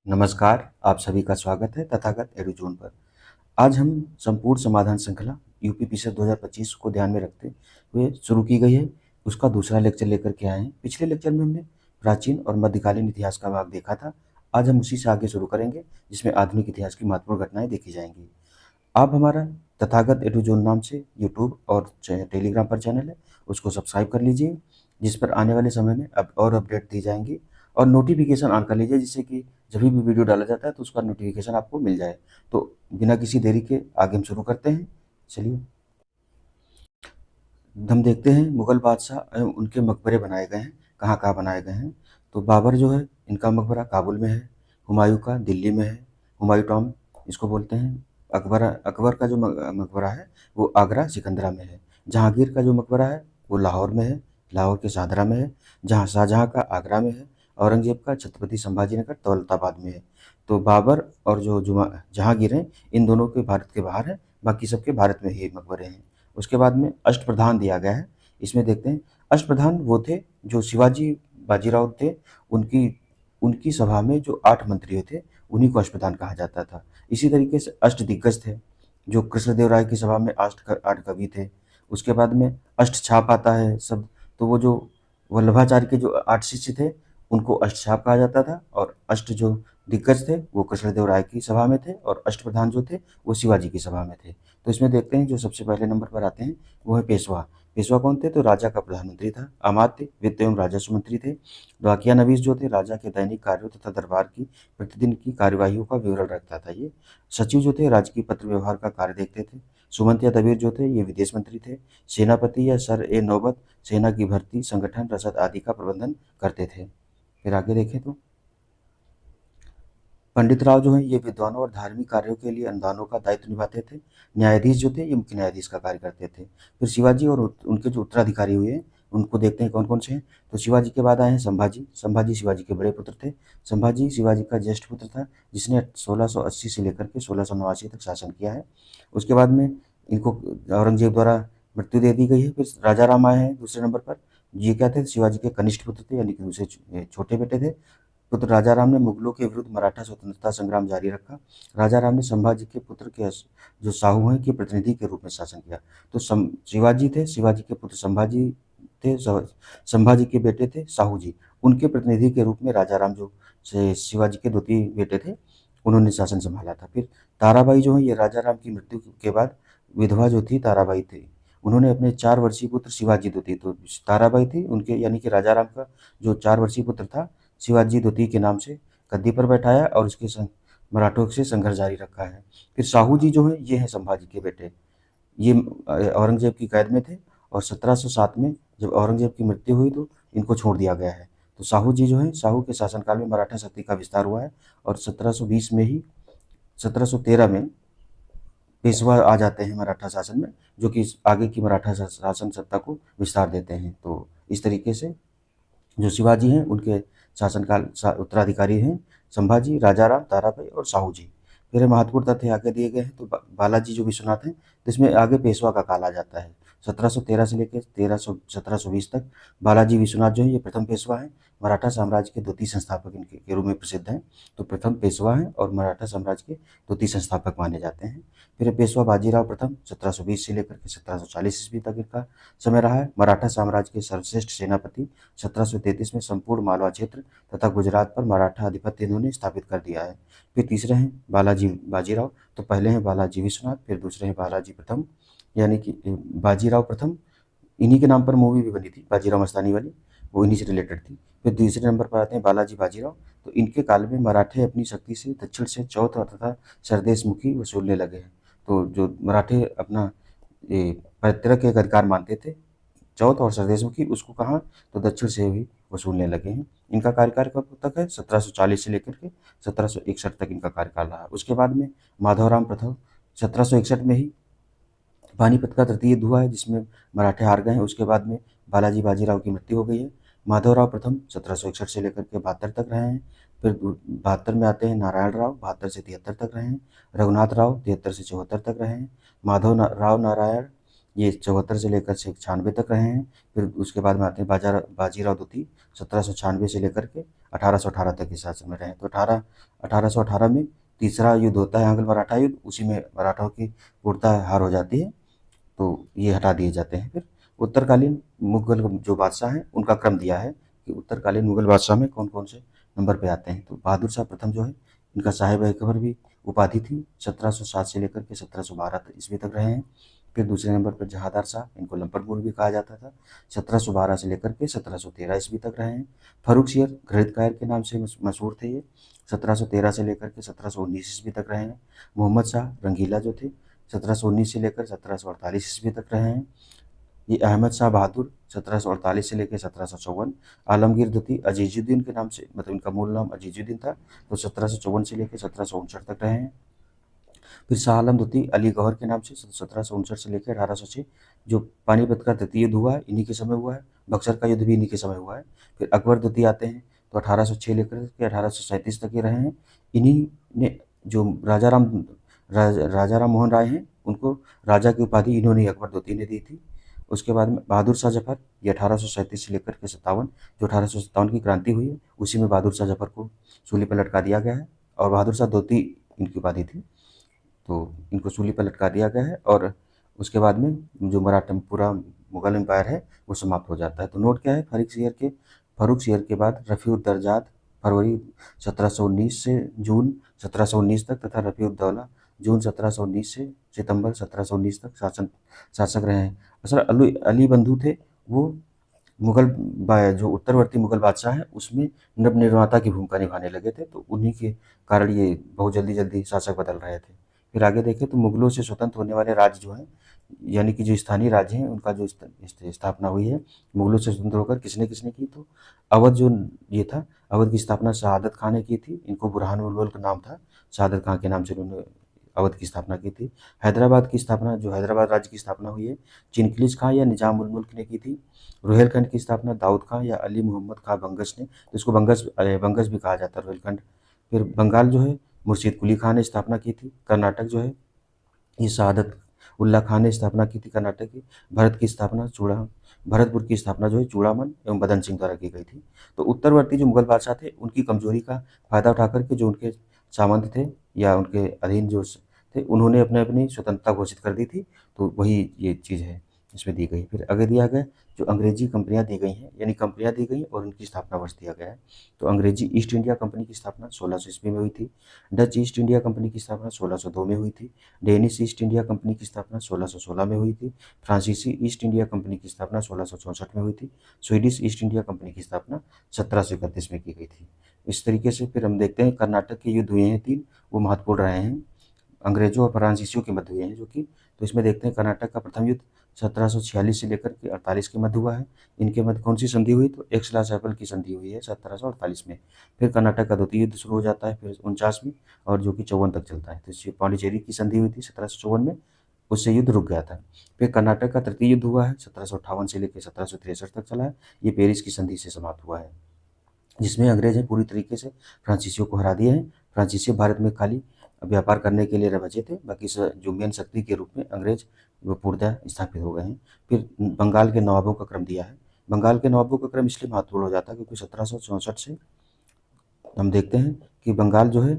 नमस्कार, आप सभी का स्वागत है तथागत एडुज़ोन पर। आज हम संपूर्ण समाधान श्रृंखला यूपी पीसेट 2025 को ध्यान में रखते हुए शुरू की गई है, उसका दूसरा लेक्चर लेकर के आए हैं। पिछले लेक्चर में हमने प्राचीन और मध्यकालीन इतिहास का भाग देखा था। आज हम उसी से आगे शुरू करेंगे, जिसमें आधुनिक इतिहास की महत्वपूर्ण घटनाएँ देखी जाएँगी। आप हमारा तथागत एडुज़ोन नाम से यूट्यूब और टेलीग्राम पर चैनल है, उसको सब्सक्राइब कर लीजिए, जिस पर आने वाले समय में अब और अपडेट दी जाएँगी और नोटिफ़िकेशन ऑन कर लीजिए, जिससे कि जब भी वीडियो डाला जाता है तो उसका नोटिफ़िकेशन आपको मिल जाए। तो बिना किसी देरी के आगे हम शुरू करते हैं। चलिए, हम देखते हैं मुग़ल बादशाह एवं उनके मकबरे बनाए गए हैं, कहाँ-कहाँ बनाए गए हैं। तो बाबर जो है, इनका मकबरा काबुल में है, हुमायूँ का दिल्ली में है, हुमायूँ टॉम्ब इसको बोलते हैं। अकबर अकबर का जो मकबरा है, वो आगरा सिकंदरा में है। जहाँगीर का जो मकबरा है, वो लाहौर में है, लाहौर के शाहदरा में है। जहाँ शाहजहाँ का आगरा में है, औरंगज़ेब का छत्रपति संभाजी नगर दौलताबाद में है। तो बाबर और जो जहाँगीर हैं, इन दोनों के भारत के बाहर हैं, बाकी सबके भारत में ही मकबरे हैं। उसके बाद में अष्टप्रधान दिया गया है। इसमें देखते हैं, अष्टप्रधान वो थे जो शिवाजी बाजीराव थे, उनकी उनकी सभा में जो 8 मंत्री थे, उन्हीं को अष्टप्रधान कहा जाता था। इसी तरीके से अष्टदिग्गज थे, जो कृष्णदेवराय की सभा में 8 कवि थे। उसके बाद में अष्टछाप आता है शब्द, तो वो जो वल्लभाचार्य के जो 8 शिष्य थे, उनको अष्टछाप कहा जाता था और अष्ट जो दिग्गज थे, वो कृष्णदेवराय की सभा में थे और अष्टप्रधान जो थे, वो शिवाजी की सभा में थे। तो इसमें देखते हैं, जो सबसे पहले नंबर पर आते हैं, वो है पेशवा। पेशवा कौन थे? तो राजा का प्रधानमंत्री था। अमात्य, वित्त एवं राजस्व मंत्री थे। डाकिया नवीस जो थे, राजा के दैनिक कार्यों तथा दरबार की प्रतिदिन की कार्यवाहियों का विवरण रखता था ये। सचिव जो थे, राजकीय पत्र व्यवहार का कार्य देखते थे। सुमंत या दबीर जो थे, ये विदेश मंत्री थे। सेनापति या सर ए नौबत सेना की भर्ती, संगठन, रसद आदि का प्रबंधन करते थे। फिर आगे देखें तो पंडित राव जो हैं, ये विद्वानों और धार्मिक कार्यों के लिए अनुदानों का दायित्व निभाते थे। न्यायाधीश जो थे, ये मुख्य न्यायाधीश का कार्य करते थे। फिर शिवाजी और उनके जो उत्तराधिकारी हुए हैं, उनको देखते हैं कौन कौन से हैं। तो शिवाजी के बाद आए हैं संभाजी। संभाजी शिवाजी के बड़े पुत्र थे। संभाजी शिवाजी का ज्येष्ठ पुत्र था, जिसने 1680 से लेकर के 1689 तक शासन किया है। उसके बाद में इनको औरंगजेब द्वारा मृत्यु दे दी गई है। फिर राजा राम आए हैं दूसरे नंबर पर। ये क्या थे? शिवाजी के कनिष्ठ पुत्र थे, यानी कि दूसरे छोटे बेटे थे। पुत्र राजाराम ने मुगलों के विरुद्ध मराठा स्वतंत्रता संग्राम जारी रखा। राजाराम ने संभाजी के पुत्र के जो साहू हैं, के प्रतिनिधि के रूप में शासन किया। तो शिवाजी थे, शिवाजी के पुत्र संभाजी थे, संभाजी के बेटे थे साहू जी। उनके प्रतिनिधि के रूप में राजाराम जो शिवाजी के 2 बेटे थे, उन्होंने शासन संभाला था। फिर ताराबाई जो है, ये राजाराम की मृत्यु के बाद विधवा जो थी ताराबाई थी, उन्होंने अपने 4 वर्षीय पुत्र शिवाजी द्वितीय, तो ताराबाई थी उनके, यानी कि राजाराम का जो 4 वर्षीय पुत्र था, शिवाजी द्वितीय के नाम से गद्दी पर बैठाया और उसके संग मराठों से संघर्ष जारी रखा है। फिर साहू जी जो हैं, ये हैं संभाजी के बेटे। ये औरंगजेब की कैद में थे और 1707 में जब औरंगजेब की मृत्यु हुई तो इनको छोड़ दिया गया है। तो साहू जी जो हैं, साहू के शासनकाल में मराठा शक्ति का विस्तार हुआ है और 1720 में ही 1713 में पेशवा आ जाते हैं मराठा शासन में, जो कि आगे की मराठा शासन सत्ता को विस्तार देते हैं। तो इस तरीके से जो शिवाजी हैं, उनके शासनकाल उत्तराधिकारी हैं संभाजी, राजाराम, ताराबाई और साहू जी। फिर महत्वपूर्ण तथ्य आगे दिए गए हैं। तो बालाजी जो विश्वनाथ हैं, तो इसमें आगे पेशवा का काल आ जाता है। 1713 से लेकर 1720 तक बालाजी विश्वनाथ जो है, ये प्रथम पेशवा हैं। मराठा साम्राज्य के द्वितीय संस्थापक इनके के रूप में प्रसिद्ध हैं। तो प्रथम पेशवा हैं और मराठा साम्राज्य के द्वितीय संस्थापक माने जाते हैं। फिर पेशवा बाजीराव प्रथम 1720 से लेकर के 1740 ईस्वी तक इनका समय रहा है। मराठा साम्राज्य के सर्वश्रेष्ठ सेनापति, 1733 में संपूर्ण मालवा क्षेत्र तथा गुजरात पर मराठा आधिपत्य इन्होंने स्थापित कर दिया है। फिर तीसरे हैं बालाजी बाजीराव। तो पहले हैं बालाजी विश्वनाथ, फिर दूसरे हैं बालाजी प्रथम, यानी कि बाजीराव प्रथम। इन्हीं के नाम पर मूवी भी बनी थी, बाजीराव मस्तानी वाली, वो इन्हीं से रिलेटेड थी। फिर तीसरे नंबर पर आते हैं बालाजी बाजीराव। तो इनके काल में मराठे अपनी शक्ति से दक्षिण से चौथ तथा सरदेशमुखी वसूलने लगे हैं। तो जो मराठे अपना ये पैतृक के अधिकार मानते थे, चौथ और सरदेशमुखी, उसको कहाँ? तो दक्षिण से भी वसूलने लगे हैं। इनका कार्यकाल कब तक है? 1740 से लेकर के 1761 तक इनका कार्यकाल रहा। उसके बाद में माधवराम प्रथम, 1761 में ही पानीपत का तृतीय युद्ध हुआ है, जिसमें मराठे हार गए हैं। उसके बाद में बालाजी बाजीराव की मृत्यु हो गई है। माधवराव प्रथम 1761 से लेकर के 72 तक रहे हैं। फिर 72 में आते हैं नारायण राव, 72 से 73 तक रहे हैं। रघुनाथ राव 73 से 74 तक रहे हैं। राव नारायण ये 74 से लेकर 96 तक रहे हैं। फिर उसके बाद में आते हैं बाजीराव द्वितीय 1796 से लेकर के 1818 तक के शासन में रहे। तो 1818 में तीसरा युद्ध होता है आंग्ल मराठा युद्ध, उसी में मराठाओं की पूर्णतः हार हो जाती है, तो ये हटा दिए जाते हैं। फिर उत्तरकालीन मुगल जो बादशाह हैं उनका क्रम दिया है कि उत्तरकालीन मुगल बादशाह में कौन कौन से नंबर पे आते हैं। तो बहादुर शाह प्रथम जो है, इनका साहिब अकबर भी उपाधि थी, 1707 से लेकर के 1712 ईस्वी तक रहे हैं। फिर दूसरे नंबर पर जहांदार शाह, इनको लंपटपुर भी कहा जाता था, 1712 से लेकर के 1713 ईस्वी तक रहे हैं। फर्रुख सियर घृत कायर के नाम से मशहूर थे, ये 1713 से लेकर के 1719 ईस्वी तक रहे हैं। मोहम्मद शाह रंगीला जो थे 1719 से लेकर 1748 ईस्वी तक रहे हैं। ये अहमद शाह बहादुर 1748 से लेकर 1754। आलमगीर द्वितीय अजीजुद्दीन के नाम से, मतलब इनका मूल नाम अजीजुद्दीन था, तो 1754 से लेकर 1759 तक रहे हैं। फिर शाह आलम द्वितीय अली गौहर के नाम से 1759 से लेकर 1806, जो पानीपत का तृतीय युद्ध हुआ है इन्हीं के समय हुआ है, बक्सर का युद्ध भी इन्हीं के समय हुआ है। फिर अकबर द्वितीय आते हैं, तो 1806 लेकर के 1837 तक ये रहे हैं। इन्हीं ने जो राजा राम मोहन राय हैं, उनको राजा की उपाधि इन्होंने अकबर द्वितीय ने दी थी। उसके बाद में बहादुर शाह जफर, ये 1837 से लेकर के 57, जो 1857 की क्रांति हुई है उसी में बहादुर शाह जफर को सूली पर लटका दिया गया है, और बहादुर शाह द्वितीय इनकी उपाधि थी, तो इनको सूली पर लटका दिया गया है। और उसके बाद में जो मराठा पूरा मुगल एम्पायर है वो समाप्त हो जाता है। तो नोट क्या है, फर्रुख सियर के बाद रफ़ी-उद-दरजाद फरवरी 1719 से जून 1719 तक, तथा रफ़ी-उद-दौला जून 1719 से सितंबर 1719 तक शासक रहे हैं। असल अली बंधु थे, वो जो उत्तरवर्ती मुगल बादशाह हैं उसमें नवनिर्माता की भूमिका निभाने लगे थे, तो उन्हीं के कारण ये बहुत जल्दी जल्दी शासक बदल रहे थे। फिर आगे देखें तो मुगलों से स्वतंत्र होने वाले राज्य जो हैं, यानी कि जो स्थानीय राज्य हैं, उनका जो स्थापना हुई है मुगलों से स्वतंत्र होकर, किसने किसने की, तो अवध जो ये था, अवध की स्थापना शहादत खां ने की थी। इनको बुरहानुल मुल्क नाम था, शहादत खां के नाम से उन्होंने अवध की स्थापना की थी। हैदराबाद की स्थापना, जो हैदराबाद राज्य की स्थापना हुई है, चिनकलिज खां या निजाम उल मुल्क ने की थी। रोहिलखंड की स्थापना दाऊद खां या अली मोहम्मद खां बंगश ने, तो इसको बंगश भी कहा जाता है रोहिलखंड। फिर बंगाल जो है मुर्शीद कुली खां ने स्थापना की थी। कर्नाटक जो है ये शहादत उल्ला खां ने स्थापना की थी कर्नाटक की। भरतपुर की स्थापना जो है चूड़ामन एवं बदन सिंह द्वारा की गई थी। तो उत्तरवर्ती जो मुगल बादशाह थे उनकी कमजोरी का फायदा उठाकर के जो उनके सामंत थे या उनके अधीन जो थे, उन्होंने अपने अपनी स्वतंत्रता घोषित कर दी थी, तो वही ये चीज़ है इसमें दी गई। फिर आगे दिया गया जो अंग्रेजी कंपनियां दी गई हैं, यानी कंपनियां दी गई और उनकी स्थापना वर्ष दिया गया है। तो अंग्रेजी ईस्ट इंडिया कंपनी की स्थापना 1600 ईस्वी में हुई थी। डच ईस्ट इंडिया कंपनी की स्थापना 1602 में हुई थी। डेनिश ईस्ट इंडिया कंपनी की स्थापना 1616 में हुई थी। फ्रांसीसी ईस्ट इंडिया कंपनी की स्थापना 1664 में हुई थी। स्वीडिश ईस्ट इंडिया कंपनी की स्थापना 1731 में की गई थी। इस तरीके से फिर हम देखते हैं कर्नाटक के युद्ध हुए हैं 3, वो महत्वपूर्ण रहे हैं, अंग्रेजों और फ्रांसीसियों के मध्य हुए हैं जो कि, तो इसमें देखते हैं कर्नाटक का प्रथम युद्ध 1746 से लेकर के 48 के मध्य हुआ है। इनके मध्य कौन सी संधि हुई, तो एक्स-ला-चैपल की संधि हुई है 1748 में। फिर कर्नाटक का द्वितीय युद्ध शुरू हो जाता है फिर 49 में, और जो कि 54 तक चलता है। तो पांडिचेरी की संधि हुई थी 1754 में, उससे युद्ध रुक गया था। फिर कर्नाटक का तृतीय युद्ध हुआ है 1758 से लेकर 1763 तक चला है, ये पेरिस की संधि से समाप्त हुआ है, जिसमें अंग्रेज ने पूरी तरीके से फ्रांसीसियों को हरा दिया है। फ्रांसीसी भारत में खाली व्यापार करने के लिए रह बचे थे, बाकी जो मेन शक्ति के रूप में अंग्रेज वो पूर्णतः स्थापित हो गए हैं। फिर बंगाल के नवाबों का क्रम दिया है। बंगाल के नवाबों का क्रम इसलिए महत्वपूर्ण हो जाता है क्योंकि 1764 से हम देखते हैं कि बंगाल जो है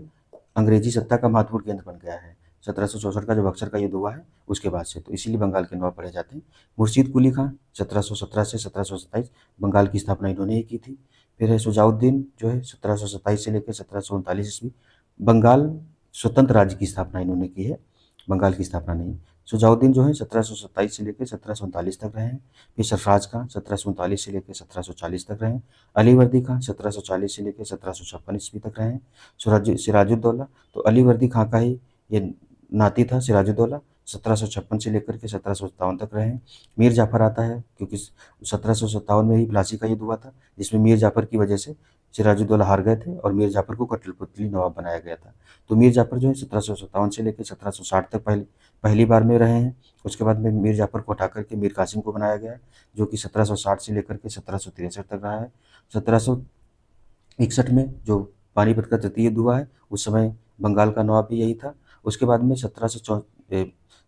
अंग्रेजी सत्ता का महत्वपूर्ण केंद्र बन गया है। 1764 का जो बक्सर का युद्ध हुआ है उसके बाद से, तो इसीलिए बंगाल के नवाब पढ़े जाते हैं। मुर्शीद कुली खां 1717 से 1727, बंगाल की स्थापना इन्होंने ही की थी। फिर है शुजाउद्दीन जो है 1727 से लेकर 1739 ईस्वी, बंगाल स्वतंत्र राज्य की स्थापना इन्होंने की है, बंगाल की स्थापना नहीं। शुजाउद्दीन जो है 1727 से लेकर 1739 तक रहे हैं। फिर सरफराज खां 1739 से लेकर 1740 तक रहे हैं। अलीवर्दी खां 1740 से लेकर 1756 ईस्वी तक रहे हैं। सिराजुद्दौला, तो अलीवर्दी खां का ही ये नाती था सिराजुद्दौला, 1756 से लेकर के 1757 तक रहे हैं। मीर जाफ़र आता है क्योंकि 1757 में ही प्लासी का युद्ध हुआ था, जिसमें मीर जाफ़र की वजह से सिराजुद्दौला हार गए थे और मीर जाफ़र को कठपुतली नवाब बनाया गया था। तो मीर जाफ़र जो है 1757 से लेकर 1760 तक पहली बार में रहे हैं। उसके बाद में मीर जाफ़र को हटा करके मीर कासिम को बनाया गया, जो कि 1760 से लेकर के 1763 तक रहा है। 1761 में जो पानीपत का तृतीय युद्ध हुआ है, उस समय बंगाल का नवाब भी यही था। उसके बाद में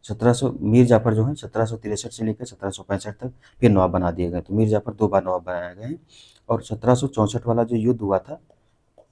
1700 मीर जाफ़र जो हैं 1763 से लेकर 1765 तक फिर नवाब बना दिए गए। तो मीर जाफ़र 2 बार नवाब बनाए गए हैं। और 1764 वाला जो युद्ध हुआ था,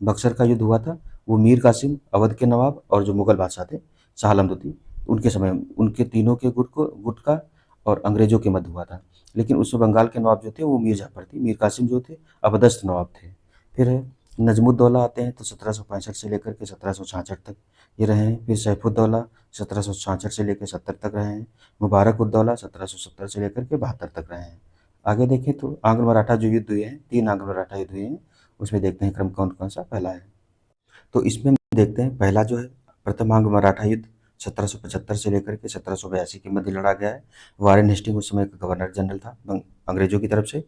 बक्सर का युद्ध हुआ था, वो मीर कासिम, अवध के नवाब और जो मुगल बादशाह थे शाह आलम द्वितीय, उनके समय उनके तीनों के गुट का और अंग्रेजों के मध्य हुआ था। लेकिन उसमें बंगाल के नवाब जो थे वो मीर जाफ़र थे, मीर कासिम जो थे अपदस्थ नवाब थे। फिर है नजमुद्दौला आते हैं तो 1765 से लेकर के 1766 तक ये रहे हैं। फिर सैफुद्दौला 1766 से लेकर 70 तक रहे हैं। मुबारकुद्दौला 1770 से लेकर के 72 तक रहे हैं। आगे देखें तो आंग्ल मराठा जो युद्ध हुए हैं, 3 आंग्ल मराठा युद्ध हुए हैं, उसमें देखते हैं क्रम कौन-कौन सा पहला है। तो इसमें हम देखते हैं पहला जो है प्रथम आंग्ल मराठा युद्ध 1775 से लेकर के 1782 के मध्य लड़ा गया है। वारेन हेस्टिंग उस समय का गवर्नर जनरल था अंग्रेजों की तरफ से।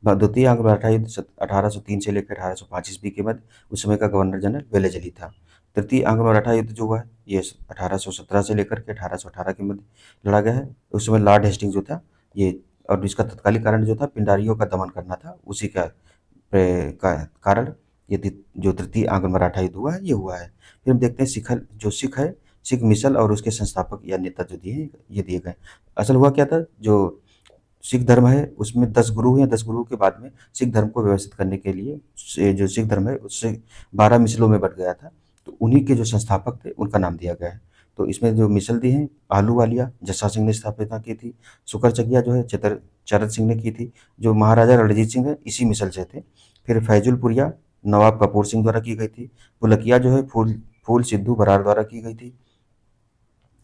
द्वितीय आंग्ल मराठा युद्ध 1803 से लेकर 1805 ईस्वी के मध्य उस समय का गवर्नर जनरल वेलेजली था। तृतीय आंग्ल मराठा युद्ध जो हुआ है ये 1817 से लेकर के 1818 के मध्य लड़ा गया है। उस समय लॉर्ड हेस्टिंग जो था ये, और इसका तत्कालीन कारण जो था पिंडारियों का दमन करना था, उसी का कारण ये जो तृतीय आंग्ल मराठा युद्ध हुआ है ये हुआ है। फिर हम देखते हैं सिख है, सिख मिसल और उसके संस्थापक या नेता जो दिए ये दिए गए। असल हुआ क्या था, जो सिख धर्म है उसमें 10 गुरु हैं, 10 गुरु के बाद में सिख धर्म को व्यवस्थित करने के लिए जो सिख धर्म है उससे 12 मिसलों में बँट गया था। तो उन्हीं के जो संस्थापक थे उनका नाम दिया गया है। तो इसमें जो मिसल दी हैं आहलूवालिया जस्सा सिंह ने स्थापना की थी। शुकरचकिया जो है चरत सिंह ने की थी, जो महाराजा रणजीत सिंह है इसी मिसल से थे। फिर फैजुलपुरिया नवाब कपूर सिंह द्वारा की गई थी। पुलकिया जो है फूल सिद्धू बराड़ द्वारा की गई थी।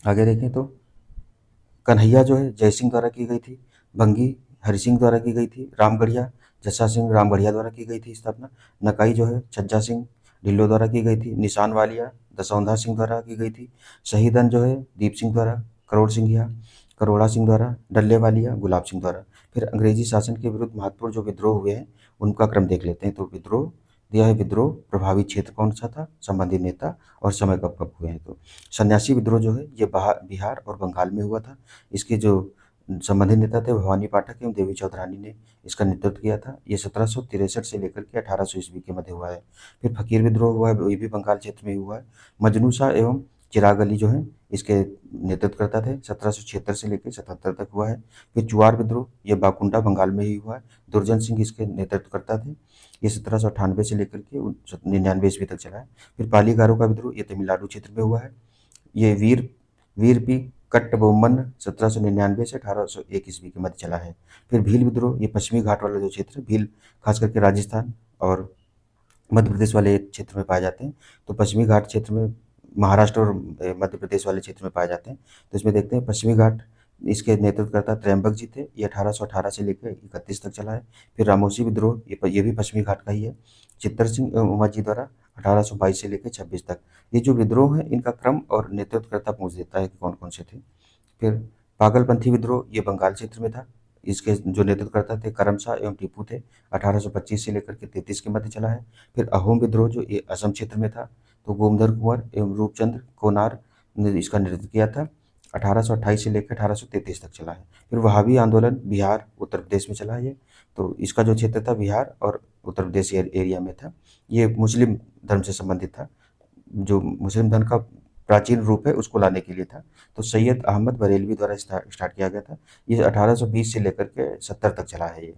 आगे देखें तो कन्हैया जो है जयसिंह द्वारा की गई थी। भंगी हरि सिंह द्वारा की गई थी। रामगढ़िया जस्सा सिंह रामगढ़िया द्वारा की गई थी स्थापना। नकाई जो है छज्जा सिंह ढिल्लो द्वारा की गई थी। निशान वालिया दसौंधा सिंह द्वारा की गई थी। शहीदन जो है दीप सिंह द्वारा। करोड़ सिंघिया करोड़ा सिंह द्वारा। डल्ले वालिया गुलाब सिंह द्वारा। फिर अंग्रेजी शासन के विरुद्ध महत्वपूर्ण जो विद्रोह हुए हैं उनका क्रम देख लेते हैं। तो विद्रोह दिया है, विद्रोह प्रभावित क्षेत्र कौन सा था, संबंधित नेता और समय कब कब हुए हैं। तो सन्यासी विद्रोह जो है ये बिहार और बंगाल में हुआ था। इसके जो संबंधित नेता थे भवानी पाठक एवं देवी चौधरानी ने इसका नेतृत्व किया था। ये 1763 से लेकर के 1800 ईस्वी के मध्य हुआ है। फिर फकीर विद्रोह हुआ है, ये भी बंगाल क्षेत्र में हुआ है। मजनू शाह एवं चिराग अली जो है इसके नेतृत्वकर्ता थे, 1776 से लेकर 77 तक हुआ है। फिर चुआर विद्रोह ये बाकुंडा बंगाल में ही हुआ है। दुर्जन सिंह इसके नेतृत्वकर्ता थे। ये 1798 से लेकर के 99 ईस्वी तक चला है। फिर पालीगारों का विद्रोह ये तमिलनाडु क्षेत्र में हुआ है। ये वीर पी कट्टबोम्मन 1799 से 1801 ईस्वी के मध्य चला है। फिर भील विद्रोह ये पश्चिमी घाट वाला जो क्षेत्र है, भील खास करके राजस्थान और मध्य प्रदेश वाले क्षेत्र में पाए जाते हैं। तो पश्चिमी घाट क्षेत्र में महाराष्ट्र और मध्य प्रदेश वाले क्षेत्र में पाए जाते हैं। तो इसमें देखते हैं पश्चिमी घाट इसके नेतृत्वकर्ता त्रयंबक जी थे। ये 1818 से लेकर 31 तक चला है। फिर रामोसी विद्रोह ये भी पश्चिमी घाट का ही है, चित्तर सिंह एवं उमा जी द्वारा 1822 से लेकर 26 तक। ये जो विद्रोह है इनका क्रम और नेतृत्वकर्ता पूछ देता है कि कौन कौन से थे। फिर पागलपंथी विद्रोह ये बंगाल क्षेत्र में था। इसके जो नेतृत्वकर्ता थे करम शाह एवं टीपू थे। 1825 से लेकर के 33 के मध्य चला है। फिर अहोम विद्रोह जो ये असम क्षेत्र में था, तो गोमधर कुंवर एवं रूपचंद्र कोनार ने इसका नेतृत्व किया था। 1828 से लेकर 1833 तक चला है। फिर वहाबी आंदोलन बिहार उत्तर प्रदेश में चला है ये। तो इसका जो क्षेत्र था बिहार और उत्तर प्रदेश एरिया में था। ये मुस्लिम धर्म से संबंधित था, जो मुस्लिम धर्म का प्राचीन रूप है उसको लाने के लिए था। तो सैयद अहमद बरेलवी द्वारा स्टार्ट किया गया था। ये 1820 से लेकर के 70 तक चला है ये।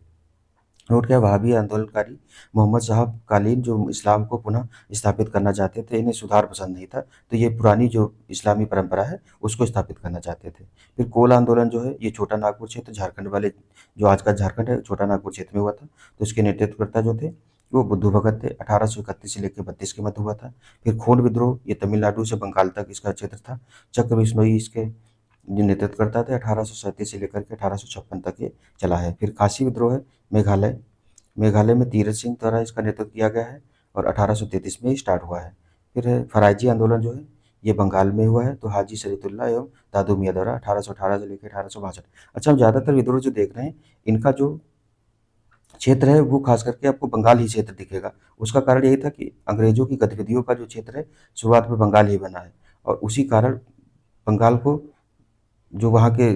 नोट किया वहाबी आंदोलनकारी मोहम्मद साहब कालीन जो इस्लाम को पुनः स्थापित करना चाहते थे, इन्हें सुधार पसंद नहीं था, तो ये पुरानी जो इस्लामी परंपरा है उसको स्थापित करना चाहते थे। फिर कोल आंदोलन जो है ये छोटा नागपुर क्षेत्र झारखंड वाले, जो आज का झारखंड है, छोटा नागपुर क्षेत्र में हुआ था। तो इसके नेतृत्वकर्ता जो थे वो बुद्धू भगत थे। 1831 से लेकर 32 के मध्य हुआ था। फिर खोंड विद्रोह ये तमिलनाडु से बंगाल तक इसका क्षेत्र था। चक्र बिश्नोई इसके जो नेतृत्वकर्ता थे 1837 से लेकर के 1856 तक ये चला है। फिर खासी विद्रोह है मेघालय में तीरथ सिंह द्वारा इसका नेतृत्व किया गया है और 1833 में ही स्टार्ट हुआ है। फिर है फराइजी आंदोलन जो है ये बंगाल में हुआ है। तो हाजी शरीफुल्लाह एवं दादू मियाँ द्वारा 1818 से लेकर 1862। अच्छा, हम ज़्यादातर विद्रोह जो देख रहे हैं इनका जो क्षेत्र है वो खास करके आपको बंगाल ही क्षेत्र दिखेगा। उसका कारण यही था कि अंग्रेजों की गतिविधियों का जो क्षेत्र है शुरुआत में बंगाल ही बना है, और उसी कारण बंगाल को जो वहाँ के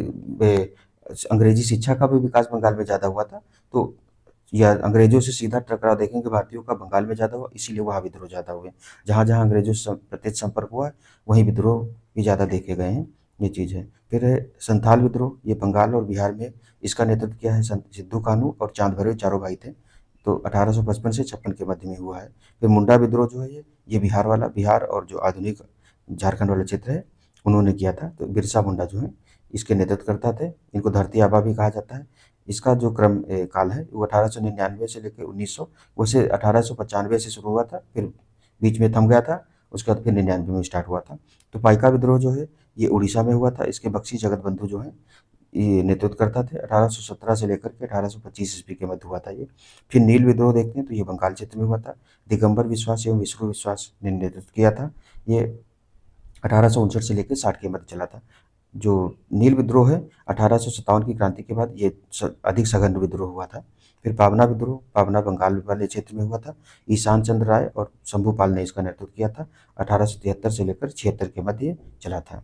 अंग्रेजी शिक्षा का भी विकास बंगाल में ज़्यादा हुआ था। तो या अंग्रेजों से सीधा टकराव देखेंगे भारतीयों का बंगाल में ज़्यादा हुआ, इसीलिए वहाँ विद्रोह ज़्यादा हुए। जहाँ जहाँ अंग्रेजों से प्रत्यक्ष संपर्क हुआ है वहीं विद्रोह भी ज़्यादा देखे गए हैं। ये चीज़ है। फिर है संथाल विद्रोह, ये बंगाल और बिहार में इसका नेतृत्व किया है संत सिद्धू कान्हू और चाँद भैरव, चारों भाई थे। तो 1855 से 56 के मध्य में हुआ है। फिर मुंडा विद्रोह जो है ये बिहार वाला, बिहार और जो आधुनिक झारखंड वाला क्षेत्र है, उन्होंने किया था। तो बिरसा मुंडा जो है इसके नेतृत्व करता थे। इनको धरती आबा भी कहा जाता है। इसका जो काल है वो 1899 से लेकर 1900, वैसे 1895 से शुरू हुआ था, फिर बीच में थम गया था, उसके बाद फिर 99 में स्टार्ट हुआ था। तो पाइका विद्रोह जो है ये उड़ीसा में हुआ था। इसके बख्शी जगत बंधु जो हैं ये नेतृत्व करता थे। 1817 से लेकर के 1825 ईस्वी के मध्य हुआ था ये। फिर नील विद्रोह देखते हैं तो ये बंगाल क्षेत्र में हुआ था। दिगंबर विश्वास एवं विष्णु विश्वास ने नेतृत्व किया था। ये 1859 से लेकर 60 के मध्य चला था। जो नील विद्रोह है 1857 की क्रांति के बाद ये अधिक सघन विद्रोह हुआ था। फिर पावना विद्रोह, पावना बंगाल वाले क्षेत्र में हुआ था। ईशान चंद्र राय और शंभूपाल ने इसका नेतृत्व किया था। 1873 से लेकर 76 के मध्य चला था।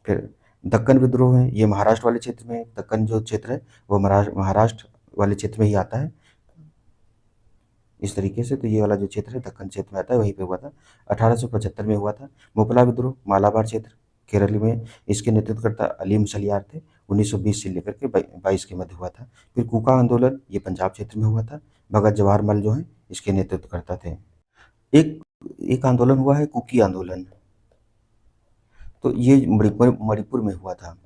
फिर दक्कन विद्रोह है, ये महाराष्ट्र वाले क्षेत्र में, दक्कन जो क्षेत्र है वो महाराष्ट्र वाले क्षेत्र में ही आता है इस तरीके से। तो ये वाला जो क्षेत्र है दक्कन क्षेत्र में आता है, वहीं पे हुआ था। 1875 में हुआ था। मोपला विद्रोह मालाबार क्षेत्र केरल में, इसके नेतृत्वकर्ता अली मुसलियार थे। 1920 से लेकर के 22 के मध्य हुआ था। फिर कूका आंदोलन, ये पंजाब क्षेत्र में हुआ था। भगत जवाहर मल जो है इसके नेतृत्वकर्ता थे। एक एक आंदोलन हुआ है कुकी आंदोलन, तो ये मणिपुर में हुआ था,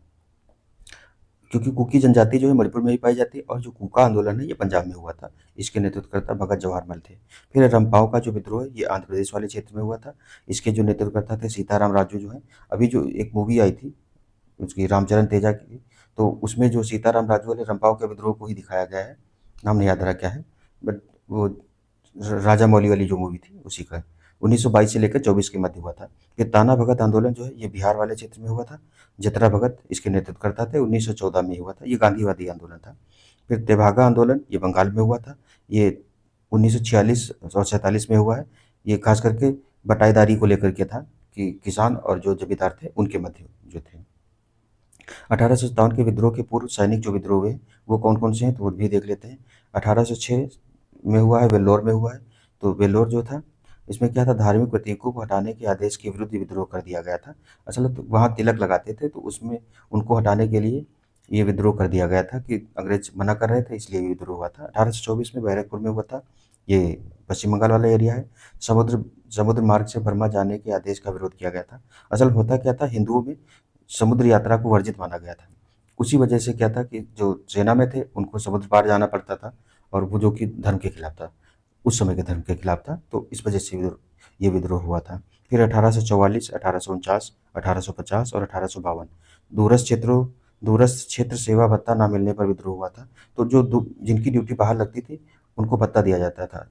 क्योंकि कुकी जनजाति जो है मणिपुर में ही पाई जाती है, और जो कूका आंदोलन है ये पंजाब में हुआ था। इसके नेतृत्वकर्ता भगत जवाहर मल थे। फिर रंपाओं का जो विद्रोह है ये आंध्र प्रदेश वाले क्षेत्र में हुआ था। इसके जो नेतृत्वकर्ता थे सीताराम राजू जो है। अभी जो एक मूवी आई थी उसकी रामचरण तेजा की, तो उसमें जो सीताराम राजू वाले रंपाओं के विद्रोह को ही दिखाया गया है। नाम नहीं याद रहा क्या है, बट वो राजा मौली वाली जो मूवी थी उसी का 1922 से लेकर 24 के मध्य हुआ था। फिर ताना भगत आंदोलन जो है ये बिहार वाले क्षेत्र में हुआ था। जतरा भगत इसके नेतृत्व करता थे। 1914 में हुआ था, ये गांधीवादी आंदोलन था। फिर तेभागा आंदोलन ये बंगाल में हुआ था। ये 1946 और 47 में हुआ है। ये खास करके बटाईदारी को लेकर के था कि किसान और जो जमींदार थे उनके मध्य जो थे। 1857 के विद्रोह के पूर्व सैनिक जो विद्रोह हुए वो कौन कौन से हैं तो वो भी देख लेते हैं। 1806 में हुआ है, वेल्लोर में हुआ है। तो वेल्लोर जो था इसमें क्या था, धार्मिक प्रतीकों को हटाने के आदेश के विरुद्ध विद्रोह कर दिया गया था। असल में तो वहाँ तिलक लगाते थे, तो उसमें उनको हटाने के लिए ये विद्रोह कर दिया गया था कि अंग्रेज मना कर रहे थे, इसलिए ये विद्रोह हुआ था। 1824 में बैरकपुर में हुआ था। ये पश्चिम बंगाल वाला एरिया है। समुद्र समुद्र मार्ग से बर्मा जाने के आदेश का विरोध किया गया था। असल होता क्या था, हिंदुओं में समुद्र यात्रा को वर्जित माना गया था। उसी वजह से क्या था कि जो सेना में थे उनको समुद्र पार जाना पड़ता था, और वो जो कि धर्म के खिलाफ था, उस समय के धर्म के खिलाफ था। तो इस वजह से ये विद्रोह हुआ था। फिर 1844, 1849, 1850 और 1852 दूरस्थ क्षेत्र सेवा भत्ता ना मिलने पर विद्रोह हुआ था। तो जो जिनकी ड्यूटी बाहर लगती थी उनको भत्ता दिया जाता था।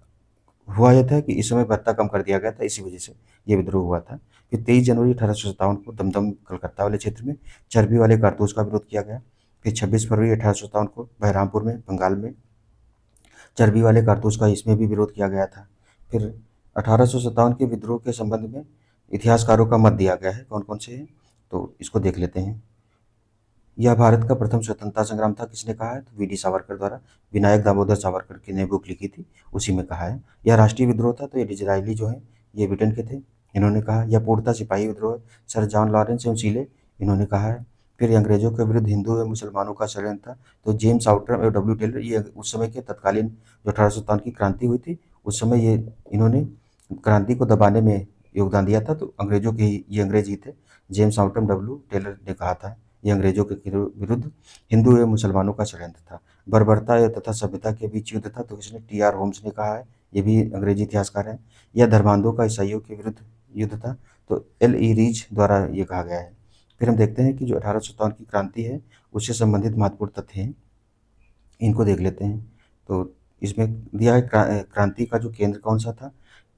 हुआ यह था कि इस समय भत्ता कम कर दिया गया था, इसी वजह से ये विद्रोह हुआ था। फिर 23 जनवरी 1857 को दमदम कलकत्ता वाले क्षेत्र में चर्बी वाले कारतूस का विरोध किया गया। फिर 26 फरवरी 1857 को बहरामपुर में बंगाल में चर्बी वाले कारतूस का इसमें भी विरोध किया गया था। फिर 1857 के विद्रोह के संबंध में इतिहासकारों का मत दिया गया है, कौन कौन से हैं तो इसको देख लेते हैं। यह भारत का प्रथम स्वतंत्रता संग्राम था, किसने कहा है तो वी.डी. सावरकर द्वारा। विनायक दामोदर सावरकर की ने बुक लिखी थी, उसी में कहा है। यह राष्ट्रीय विद्रोह था, तो ये डिजरायली जो है ये ब्रिटेन के थे, इन्होंने कहा। यह पूर्णतः सिपाही विद्रोह है, सर जॉन लॉरेंस एवं सीले इन्होंने कहा है। फिर अंग्रेजों के विरुद्ध हिंदू एवं मुसलमानों का षड्यंत्र था, तो जेम्स आउटरम एवं डब्ल्यू टेलर ये उस समय के तत्कालीन जो 1857 की क्रांति हुई थी उस समय ये इन्होंने क्रांति को दबाने में योगदान दिया था। तो अंग्रेजों के ये अंग्रेज ही थे। जेम्स आउटरम डब्ल्यू टेलर ने कहा था ये अंग्रेजों के विरुद्ध हिंदू एवं मुसलमानों का षड्यंत्र था। बर्बरता तथा सभ्यता के बीच युद्ध था, तो इसने टी.आर. होम्स ने कहा है, ये भी अंग्रेजी इतिहासकार हैं। यह धर्मांधों का ईसाइयों के विरुद्ध युद्ध था, तो एल.ई. रीज द्वारा ये कहा गया है। फिर हम देखते हैं कि जो 1857 की क्रांति है उससे संबंधित महत्वपूर्ण तथ्य हैं, इनको देख लेते हैं। तो इसमें दिया है क्रांति का जो केंद्र कौन सा था,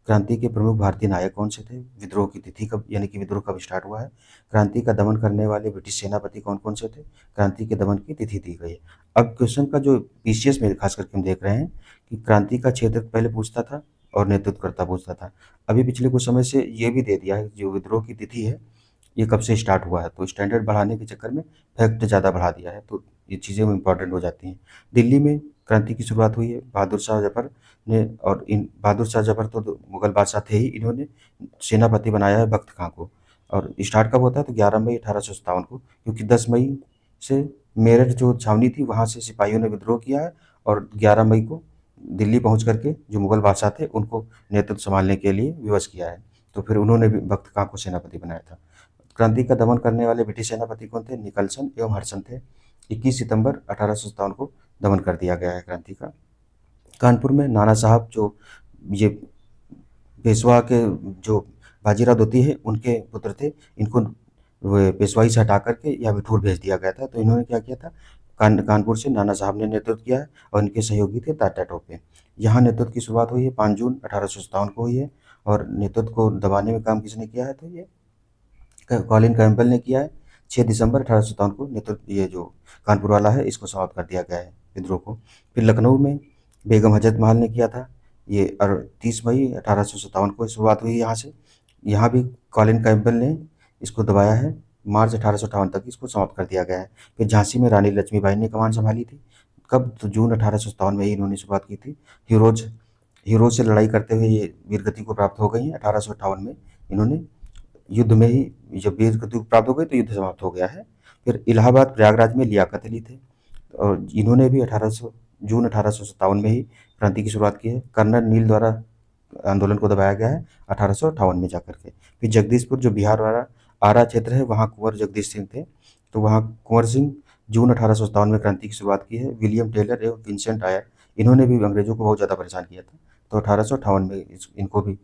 क्रांति के प्रमुख भारतीय नायक कौन से थे, विद्रोह की तिथि कब यानी कि विद्रोह कब स्टार्ट हुआ है, क्रांति का दमन करने वाले ब्रिटिश सेनापति कौन कौन से थे, क्रांति के दमन की तिथि दी गई है। अब क्वेश्चन का जो पीसीएस में खास करके हम देख रहे हैं कि क्रांति का क्षेत्र पहले पूछता था और नेतृत्वकर्ता पूछता था। अभी पिछले कुछ समय से ये भी दे दिया है जो विद्रोह की तिथि है ये कब से स्टार्ट हुआ है, तो स्टैंडर्ड बढ़ाने के चक्कर में फैक्ट ज़्यादा बढ़ा दिया है, तो ये चीज़ें इंपॉर्टेंट हो जाती हैं। दिल्ली में क्रांति की शुरुआत हुई है बहादुर शाह जफर ने, और इन बहादुर शाह जफर तो मुगल बादशाह थे ही, इन्होंने सेनापति बनाया है बख्त खां को। और स्टार्ट कब होता है तो 11 मई 1857 को, क्योंकि 10 मई से मेरठ जो छावनी थी वहाँ से सिपाहियों ने विद्रोह किया है और 11 मई को दिल्ली पहुँच करके जो मुगल बादशाह थे उनको नेतृत्व संभालने के लिए विवश किया है। तो फिर उन्होंने भी भक्त खां को सेनापति बनाया था। क्रांति का दमन करने वाले ब्रिटिश सेनापति कौन थे? निकलसन एवं हडसन थे। 21 सितंबर 1857 को दमन कर दिया गया है क्रांति का। कानपुर में नाना साहब जो ये पेशवा के जो बाजीराव दोती है उनके पुत्र थे, इनको पेशवाई से हटा करके यहाँ बिठूर भेज दिया गया था। तो इन्होंने क्या किया था, कानपुर से नाना साहब ने नेतृत्व किया है और इनके सहयोगी थे तात्या टोपे। यहाँ नेतृत्व की शुरुआत हुई है 5 जून 1857 को हुई है और नेतृत्व को दबाने में काम किसने किया है तो ये कॉलिन कैम्पबेल ने किया है। 6 दिसंबर 1857 को नेतृत्व ये जो कानपुर वाला है इसको समाप्त कर दिया गया है विद्रोह को। फिर लखनऊ में बेगम हजरत महल ने किया था, ये 30 मई 1857 को शुरुआत हुई यहाँ से। यहाँ भी कॉलिन कैम्पबेल ने इसको दबाया है। मार्च 1858 तक इसको समाप्त कर दिया गया है। फिर झांसी में रानी लक्ष्मीबाई ने कमान संभाली थी। कब? तो जून 1857 में ही इन्होंने शुरुआत की थी। हीरोज से लड़ाई करते हुए ये वीरगति को प्राप्त हो गई हैं। 1858 में इन्होंने युद्ध में ही जब वीरगति को प्राप्त हो गई तो युद्ध समाप्त हो गया है। फिर इलाहाबाद प्रयागराज में लियाकत अली थे और इन्होंने भी जून 1857 में ही क्रांति की शुरुआत की है। कर्नल नील द्वारा आंदोलन को दबाया गया है 1858 में जाकर के। फिर जगदीशपुर जो बिहार वाला आरा क्षेत्र है वहाँ कुंवर जगदीश सिंह थे, तो वहाँ कुंवर सिंह जून 1857 में क्रांति की शुरुआत की है। विलियम टेलर एवं विंसेंट आयर इन्होंने भी अंग्रेजों को बहुत ज़्यादा परेशान किया था, तो 1858 में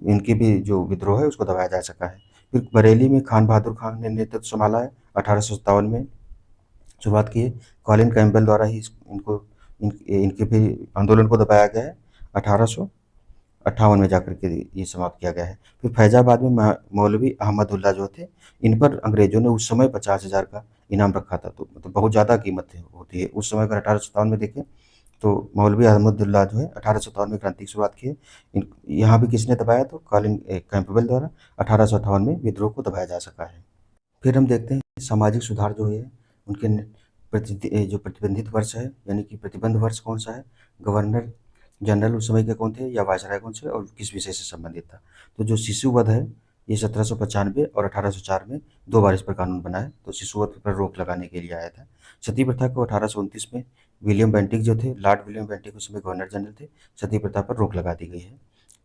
इनकी भी जो विद्रोह है उसको दबाया जा सका है। फिर बरेली में खान बहादुर खान ने नेतृत्व संभाला है 1857 में शुरुआत की है। कॉलिन कैम्पबेल द्वारा ही इनके भी आंदोलन को दबाया गया है। 1858 में जाकर के ये समाप्त किया गया है। फिर फैजाबाद में मौलवी अहमदुल्ला जो थे, इन पर अंग्रेजों ने उस समय 50,000 का इनाम रखा था, तो मतलब बहुत ज़्यादा कीमत होती है उस समय। अगर 1857 में देखें तो मौलवी अहमदुल्ला जो है 1857 में क्रांति की शुरुआत की है। यहाँ भी किसने दबाया तो कॉलिन कैम्पबेल द्वारा 1858 में विद्रोह को दबाया जा सका है। फिर हम देखते हैं सामाजिक सुधार जो है उनके जो प्रतिबंधित वर्ष है यानी कि प्रतिबंध वर्ष कौन सा है, गवर्नर जनरल उस समय के कौन थे या वायसराय कौन से और किस विषय से संबंधित था। तो जो शिशुवध है ये 1795 और 1804 में 2 बार इस पर कानून बना है, तो शिशुवध पर रोक लगाने के लिए आया था। सती प्रथा को 1829 में विलियम बेंटिक जो थे, लॉर्ड विलियम बेंटिक उस समय गवर्नर जनरल थे, सती प्रथा पर रोक लगा दी गई है।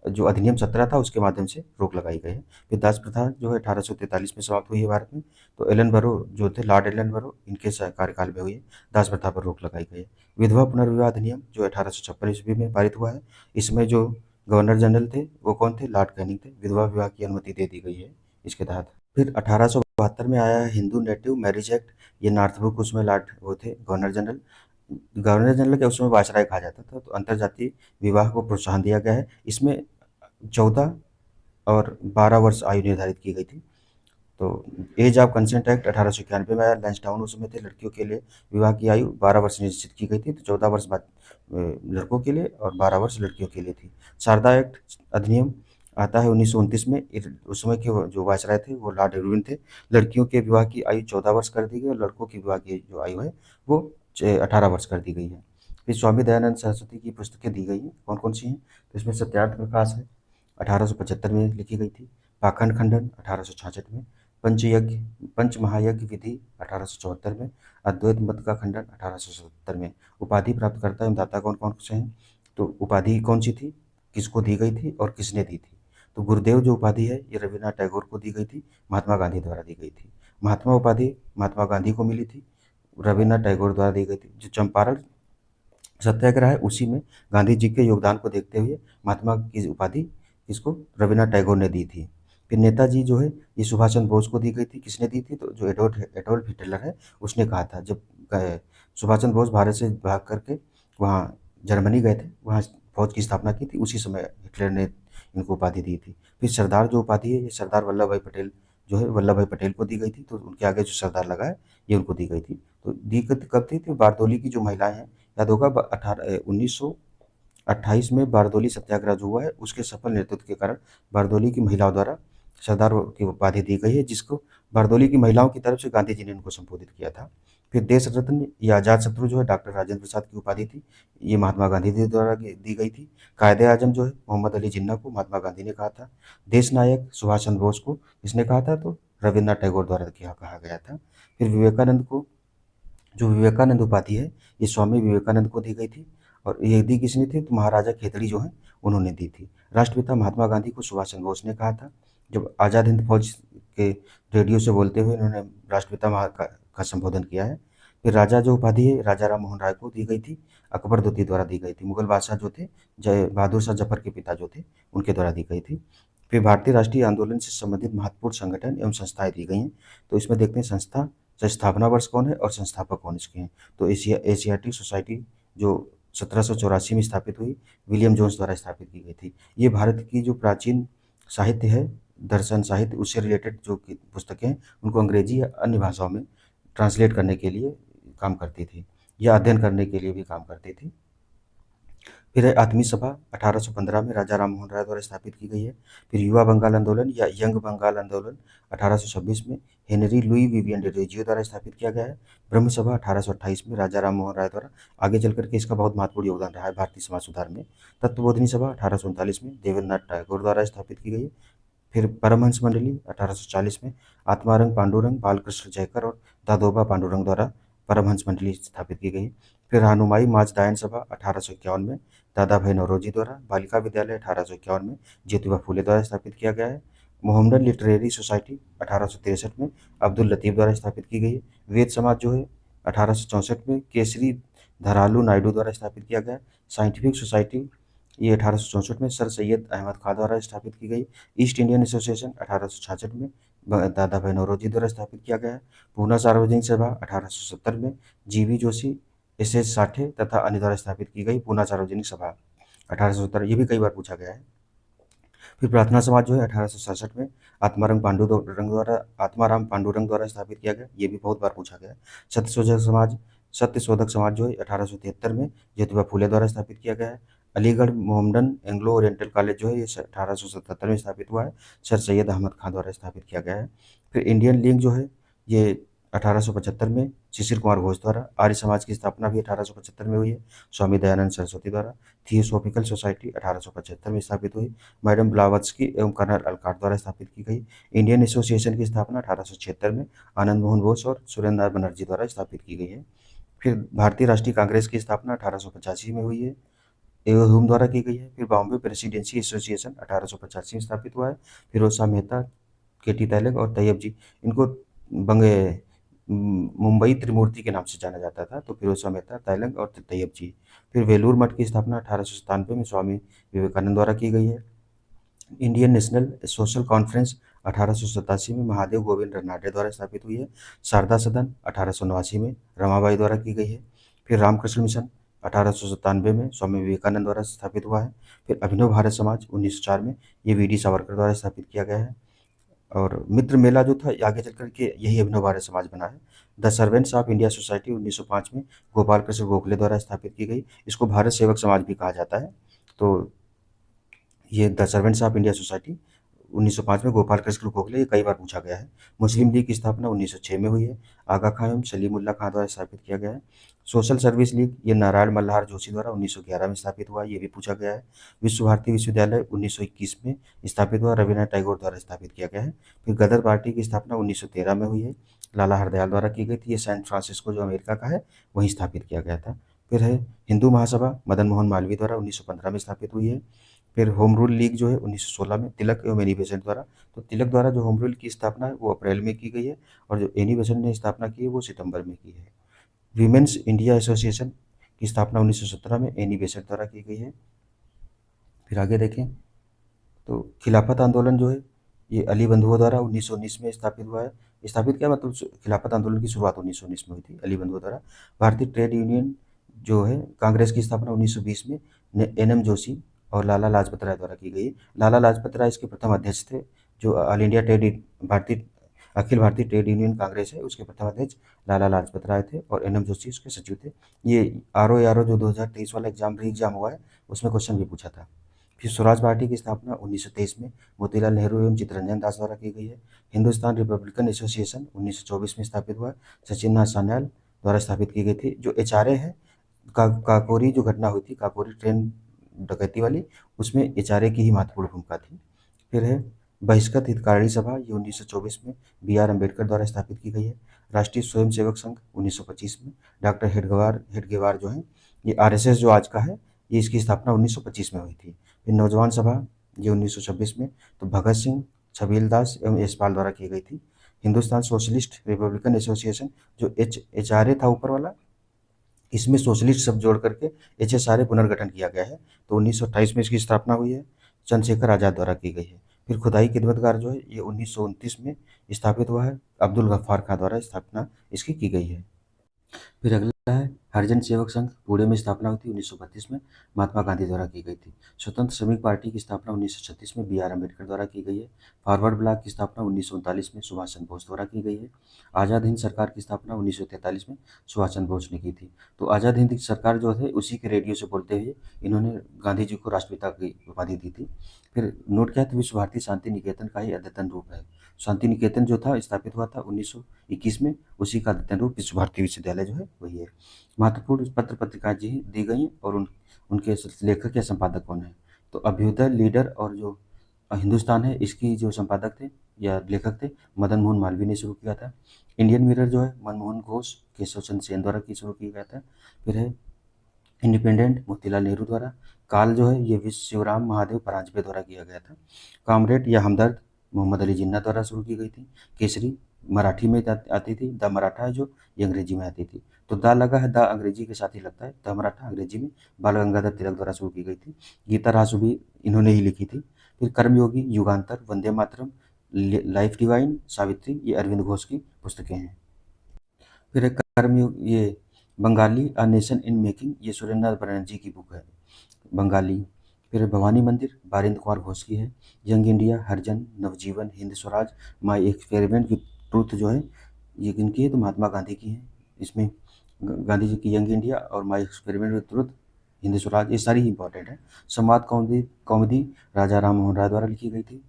जो अधिनियम 17 था उसके माध्यम से रोक लगाई गई है। फिर दास प्रथा जो है 1843 में समाप्त हुई है भारत में, तो एलन बरो जो थे, लॉर्ड एलन बरो, इनके कार्यकाल में हुई है, दास प्रथा पर रोक लगाई गई है। विधवा पुनर्विवाह अधिनियम जो 1856 ईस्वी में पारित हुआ है, इसमें जो गवर्नर जनरल थे वो कौन थे, लॉर्ड कैनिंग थे। विधवा विवाह की अनुमति दे दी गई है इसके तहत। फिर 1872 में आया है हिंदू नेटिव मैरिज एक्ट, ये नॉर्थब्रुक उसमें लॉर्ड वो थे गवर्नर जनरल। गवर्नर जनरल के उस समय वायसराय कहा जाता था, तो अंतर्जातीय विवाह को प्रोत्साहन दिया गया है। इसमें 14 और 12 वर्ष आयु निर्धारित की गई थी। तो एज ऑफ कंसेंट एक्ट 1891 में आया, लैंसडाउन उसमें थे, लड़कियों के लिए विवाह की आयु 12 वर्ष निश्चित की गई थी, तो 14 वर्ष बाद लड़कों के लिए और 12 वर्ष लड़कियों के लिए थी। शारदा एक्ट अधिनियम आता है 1929 में, उस समय के जो वायसराय थे वो लॉर्ड इरविन थे। लड़कियों के विवाह की आयु 14 वर्ष कर दी गई और लड़कों की विवाह की जो आयु है वो 18 वर्ष कर दी गई है। फिर स्वामी दयानंद सरस्वती की पुस्तकें दी गई हैं, कौन कौन सी हैं, तो इसमें सत्यार्थ प्रकाश है 1875 में लिखी गई थी, पाखंड खंडन 1866 में, पंचयज्ञ पंच महायज्ञ विधि 1874 में, अद्वैत मत का खंडन 1877 में। उपाधि प्राप्तकर्ता एवं दाता कौन कौन से हैं, तो उपाधि कौन सी थी, किसको दी गई थी और किसने दी थी, तो गुरुदेव जो उपाधि है ये रविन्द्रनाथ टैगोर को दी गई थी, महात्मा गांधी द्वारा दी गई थी। महात्मा उपाधि महात्मा गांधी को मिली थी, रविन्द्रनाथ टैगोर द्वारा दी गई थी। जो चंपारण सत्याग्रह है उसी में गांधी जी के योगदान को देखते हुए महात्मा की उपाधि इसको रविन्द्रनाथ टैगोर ने दी थी। फिर नेताजी जो है ये सुभाष चंद्र बोस को दी गई थी, किसने दी थी, तो जो एडोल्फ हिटलर है उसने कहा था। जब सुभाष चंद्र बोस भारत से भाग करके वहाँ जर्मनी गए थे, वहाँ फौज की स्थापना की थी, उसी समय हिटलर ने इनको उपाधि दी थी। फिर सरदार जो उपाधि है ये सरदार वल्लभ भाई पटेल जो है वल्लभ भाई पटेल को दी गई थी, तो उनके आगे जो सरदार लगा है ये उनको दी गई थी। तो दी कब थी, तो बारदोली की जो महिलाएं हैं, याद होगा 1928 में बारदोली सत्याग्रह जो हुआ है उसके सफल नेतृत्व के कारण बारदोली की महिलाओं द्वारा सरदार की उपाधि दी गई है, जिसको बारदोली की महिलाओं की तरफ से गांधी जी ने इनको संबोधित किया था। फिर देश रत्न या आजाद शत्रु जो है डॉक्टर राजेंद्र प्रसाद की उपाधि थी, ये महात्मा गांधी जी द्वारा दी गई थी। कायदे आजम जो है मोहम्मद अली जिन्ना को महात्मा गांधी ने कहा था। देश नायक सुभाष चंद्र बोस को किसने कहा था, तो रविन्द्रनाथ टैगोर द्वारा किया कहा गया था। फिर विवेकानंद को जो विवेकानंद उपाधि है ये स्वामी विवेकानंद को दी गई थी, और ये दी किसने थी तो महाराजा खेतड़ी जो हैं उन्होंने दी थी। राष्ट्रपिता महात्मा गांधी को सुभाष चंद्र बोस ने कहा था, जब आज़ाद हिंद फौज के रेडियो से बोलते हुए इन्होंने राष्ट्रपिता का संबोधन किया है। फिर राजा जो उपाधि है राजा राम मोहन राय को दी गई थी, अकबर द्वितीय द्वारा दी गई थी। मुगल बादशाह जो थे जय बहादुर शाह जफर के पिता जो थे उनके द्वारा दी गई थी। फिर भारतीय राष्ट्रीय आंदोलन से संबंधित महत्वपूर्ण संगठन एवं संस्थाएं दी गई हैं। तो इसमें देखते हैं संस्था स्थापना वर्ष कौन है और संस्थापक कौन इसके हैं। तो एशियाटिक सोसाइटी जो 1784 में स्थापित हुई, विलियम जोन्स द्वारा स्थापित की गई थी। ये भारत की जो प्राचीन साहित्य है, दर्शन साहित्य, उससे रिलेटेड जो पुस्तकें हैं उनको अंग्रेजी या अन्य भाषाओं में ट्रांसलेट करने के लिए काम करती थी, या अध्ययन करने के लिए भी काम करती थी। फिर है आत्मीय सभा 1815 में राजा राम मोहन राय द्वारा स्थापित की गई है। फिर युवा बंगाल आंदोलन या यंग बंगाल आंदोलन 1826 में हेनरी लुई विवियन डिरोजियो द्वारा स्थापित किया गया है। ब्रह्म सभा 1828 में राजा राम मोहन राय द्वारा, आगे चल करके इसका बहुत महत्वपूर्ण योगदान रहा है भारतीय समाज सुधार में। तत्वबोधिनी सभा 1839 में देवेंद्रनाथ टैगोर द्वारा स्थापित की गई है। फिर परमहंस मंडली 1840 में आत्मारंग पांडुरंग, बालकृष्ण जयकर और दादोबा पांडुरंग द्वारा परमहंस मंडली स्थापित की गई। फिर रानुमाई माज दायन सभा 1851 में दादा भाई नौरोजी द्वारा, बालिका विद्यालय 1851 में ज्योतिबा फूले द्वारा स्थापित किया गया है। मोहम्मदन लिटरेरी सोसाइटी 1863 में अब्दुल लतीफ़ द्वारा स्थापित की गई है। वेद समाज जो है 1864 में केसरी धरालू नायडू द्वारा स्थापित किया गया। साइंटिफिक सोसाइटी ये 1864 में सर सैयद अहमद खां द्वारा स्थापित की गई। ईस्ट इंडियन एसोसिएशन 1866 में दादा भाई नौरोजी द्वारा स्थापित किया गया है। पूना सार्वजनिक सभा 1870 में जीवी जोशी, एस साठे तथा अन्य द्वारा स्थापित की गई पूना सार्वजनिक सभा 1870, ये भी कई बार पूछा गया है। फिर प्रार्थना समाज जो है 1867 में आत्माराम पांडुरंग द्वारा स्थापित किया गया, ये भी बहुत बार पूछा गया है। सत्यशोधक समाज जो है 1873 में ज्योतिबा फूले द्वारा स्थापित किया गया है। Aligarh Mohammedan Anglo oriental college जो है ये 1877 में स्थापित हुआ है, सर सैयद अहमद खां द्वारा स्थापित किया गया है। फिर इंडियन लीग जो है ये 1875 में शिशिर कुमार घोष द्वारा। आर्य समाज की स्थापना भी 1875 में हुई है, स्वामी दयानंद सरस्वती द्वारा। थियोसॉफिकल सोसाइटी 1875 में स्थापित हुई, मैडम ब्लावत्स्की एवं कर्नल अलकाट द्वारा स्थापित की गई। इंडियन एसोसिएशन की स्थापना 1876 में आनंद मोहन बोस और सुरेंद्र बनर्जी द्वारा स्थापित की गई है। फिर भारतीय राष्ट्रीय कांग्रेस की स्थापना 1885 में हुई है, एवं हुम द्वारा की गई है। फिर बॉम्बे प्रेसिडेंसी एसोसिएशन 1885 में स्थापित हुआ है। फिरोज शाह मेहता, केटी तैलंग और तैयब जी, इनको बंगे मुंबई त्रिमूर्ति के नाम से जाना जाता था, तो फिरोज शाह मेहता, तैलंग और तैयब जी। फिर वेलूर मठ की स्थापना 1897 में स्वामी विवेकानंद द्वारा की गई है। इंडियन नेशनल सोशल कॉन्फ्रेंस 1887 में महादेव गोविंद रनाडे द्वारा स्थापित हुई है। शारदा सदन 1889 में रमाबाई द्वारा की गई है। फिर रामकृष्ण मिशन 1897 में स्वामी विवेकानंद द्वारा स्थापित हुआ है। फिर अभिनव भारत समाज 1904 में ये वी.डी. सावरकर द्वारा स्थापित किया गया है। और मित्र मेला जो था आगे चल कर के यही अभिनव भारत समाज बना है। The servants of India society 1905 में गोपाल कृष्ण गोखले द्वारा स्थापित की गई, इसको भारत सेवक समाज भी कहा जाता है। तो ये the servants of India society 1905 में गोपाल कृष्ण गोखले, ये कई बार पूछा गया है। मुस्लिम लीग की स्थापना 1906 में हुई है, आगा खां एवं सलीमुल्लाह खां द्वारा स्थापित किया गया है। सोशल सर्विस लीग ये नारायण मल्हार जोशी द्वारा 1911 में स्थापित हुआ, ये भी पूछा गया है। विश्व भारती विश्वविद्यालय 1921 में स्थापित हुआ, रविन्द्रनाथ टैगोर द्वारा स्थापित किया गया है। फिर गदर पार्टी की स्थापना 1913 में हुई है, लाला हरदयाल द्वारा की गई थी, ये सैन फ्रांसिस्को जो अमेरिका का है वहीं स्थापित किया गया था। फिर है हिंदू महासभा मदन मोहन मालवीय द्वारा 1915 में स्थापित हुई है। फिर होम रूल लीग जो है 1916 में तिलक एवं एनी बेसेंट द्वारा, तो तिलक द्वारा जो होम रूल की स्थापना है वो अप्रैल में की गई है, और जो एनी बेसेंट ने स्थापना की है वो सितंबर में की है। वीमेंस इंडिया एसोसिएशन की स्थापना 1917 में एनी बेसेंट द्वारा की गई है। फिर आगे देखें तो खिलाफत आंदोलन जो है ये अली बंधुओं द्वारा 1919 में स्थापित हुआ है। स्थापित क्या मतलब, खिलाफत आंदोलन की शुरुआत 1919 में हुई थी अली बंधुओं द्वारा। भारतीय ट्रेड यूनियन जो है कांग्रेस की स्थापना 1920 में एन.एम. जोशी और लाला लाजपत राय द्वारा की गई। लाला लाजपत राय इसके प्रथम अध्यक्ष थे, जो ऑल इंडिया भारतीय अखिल भारतीय ट्रेड यूनियन कांग्रेस है उसके प्रथम अध्यक्ष लाला लाजपत राय थे, और एन.एम. जोशी उसके सचिव थे। ये आर.ओ. जो 2023 वाला री एग्जाम हुआ है उसमें क्वेश्चन भी पूछा था। फिर स्वराज पार्टी की स्थापना 1923 में मोतीलाल नेहरू एवं चित्तरंजन दास द्वारा की गई है। हिंदुस्तान रिपब्लिकन एसोसिएशन 1924 में स्थापित हुआ, सचिन नाथ सान्याल द्वारा स्थापित की गई थी। जो एचआरए है, काकोरी जो घटना हुई थी, काकोरी ट्रेन डकैती वाली, उसमें एचआरए की ही महत्वपूर्ण भूमिका थी। फिर है बहिष्कृत हितकारिणी सभा ये 1924 में B.R. अम्बेडकर द्वारा स्थापित की गई है। राष्ट्रीय स्वयंसेवक संघ 1925 में डॉक्टर हेडगेवार जो है, ये RSS जो आज का है, ये इसकी स्थापना 1925 में हुई थी। फिर नौजवान सभा ये 1926 में, तो भगत सिंह, छबीलदास एवं यशपाल द्वारा की गई थी। हिंदुस्तान सोशलिस्ट रिपब्लिकन एसोसिएशन जो HRA था ऊपर वाला, इसमें सोशलिस्ट शब्द जोड़ करके HSRA पुनर्गठन किया गया है, तो 1928 में इसकी स्थापना हुई है, चंद्रशेखर आज़ाद द्वारा की गई है। फिर खुदाई खिदमतगार जो है, ये 1929 में स्थापित हुआ है, अब्दुल गफ्फार खां द्वारा स्थापना इसकी की गई है। फिर अगला है हरिजन सेवक संघ, पुणे में स्थापना हुई थी 1932 में, महात्मा गांधी द्वारा की गई थी। स्वतंत्र श्रमिक पार्टी की स्थापना 1936 में B.R. अम्बेडकर द्वारा की गई है। फॉरवर्ड ब्लॉक की स्थापना 1939 में सुभाष चंद्र बोस द्वारा की गई है। आज़ाद हिंद सरकार की स्थापना 1943 में सुभाष चंद्र बोस ने की थी। तो आज़ाद हिंद सरकार जो है, उसी के रेडियो से बोलते हुए इन्होंने गांधी जी को राष्ट्रपिता की उपाधि दी थी। फिर नोट किया, तो विश्व भारती शांति निकेतन का ही अद्यतन रूप है। शांति निकेतन जो था स्थापित हुआ था 1921 में, उसी का अद्यतन रूप विश्व भारती विश्वविद्यालय जो है वही है। महत्वपूर्ण पत्र पत्रिकाएं जी दी गई हैं, और उनके लेखक या संपादक कौन है, तो अभ्युदय, लीडर और जो हिंदुस्तान है, इसकी जो संपादक थे या लेखक थे, मदन मोहन मालवीय ने शुरू किया था। इंडियन मिरर जो है, मनमोहन घोष, केशव चंद्र सेन द्वारा की शुरू किया गया था। फिर है इंडिपेंडेंट, मोतीलाल नेहरू द्वारा। काल जो है, ये विश्व शिवराम महादेव परांजपे द्वारा किया गया था। कामरेड या हमदर्द, मोहम्मद अली जिन्ना द्वारा शुरू की गई थी। केसरी मराठी में आती थी, द मराठा है जो, ये अंग्रेजी में आती थी। तो द लगा है, द अंग्रेजी के साथ ही लगता है, द मराठा अंग्रेजी में बाल गंगाधर तिलक द्वारा शुरू की गई थी। गीता रासु भी इन्होंने ही लिखी थी। फिर कर्मयोगी, युगांतर, वंदे मातरम, लाइफ डिवाइन, सावित्री, ये अरविंद घोष की पुस्तकें हैं। फिर एक कर्मयोग, ये Bengali, a nation in making, ये सुरेंद्र बनर्जी की बुक है, बंगाली। फिर भवानी मंदिर, बारिंद्र कुमार घोष की है। Young India, Harijan, Navjivan, Hind Swaraj, My Experiment with Truth जो है, ये किनकी है, तो महात्मा गांधी की है। इसमें गांधी जी की यंग इंडिया और माई Experiment with truth, Hind Swaraj, ये सारी ही इंपॉर्टेंट है। संवाद कौमुदी कौमुदी राजा राम मोहन राय द्वारा लिखी गई थी।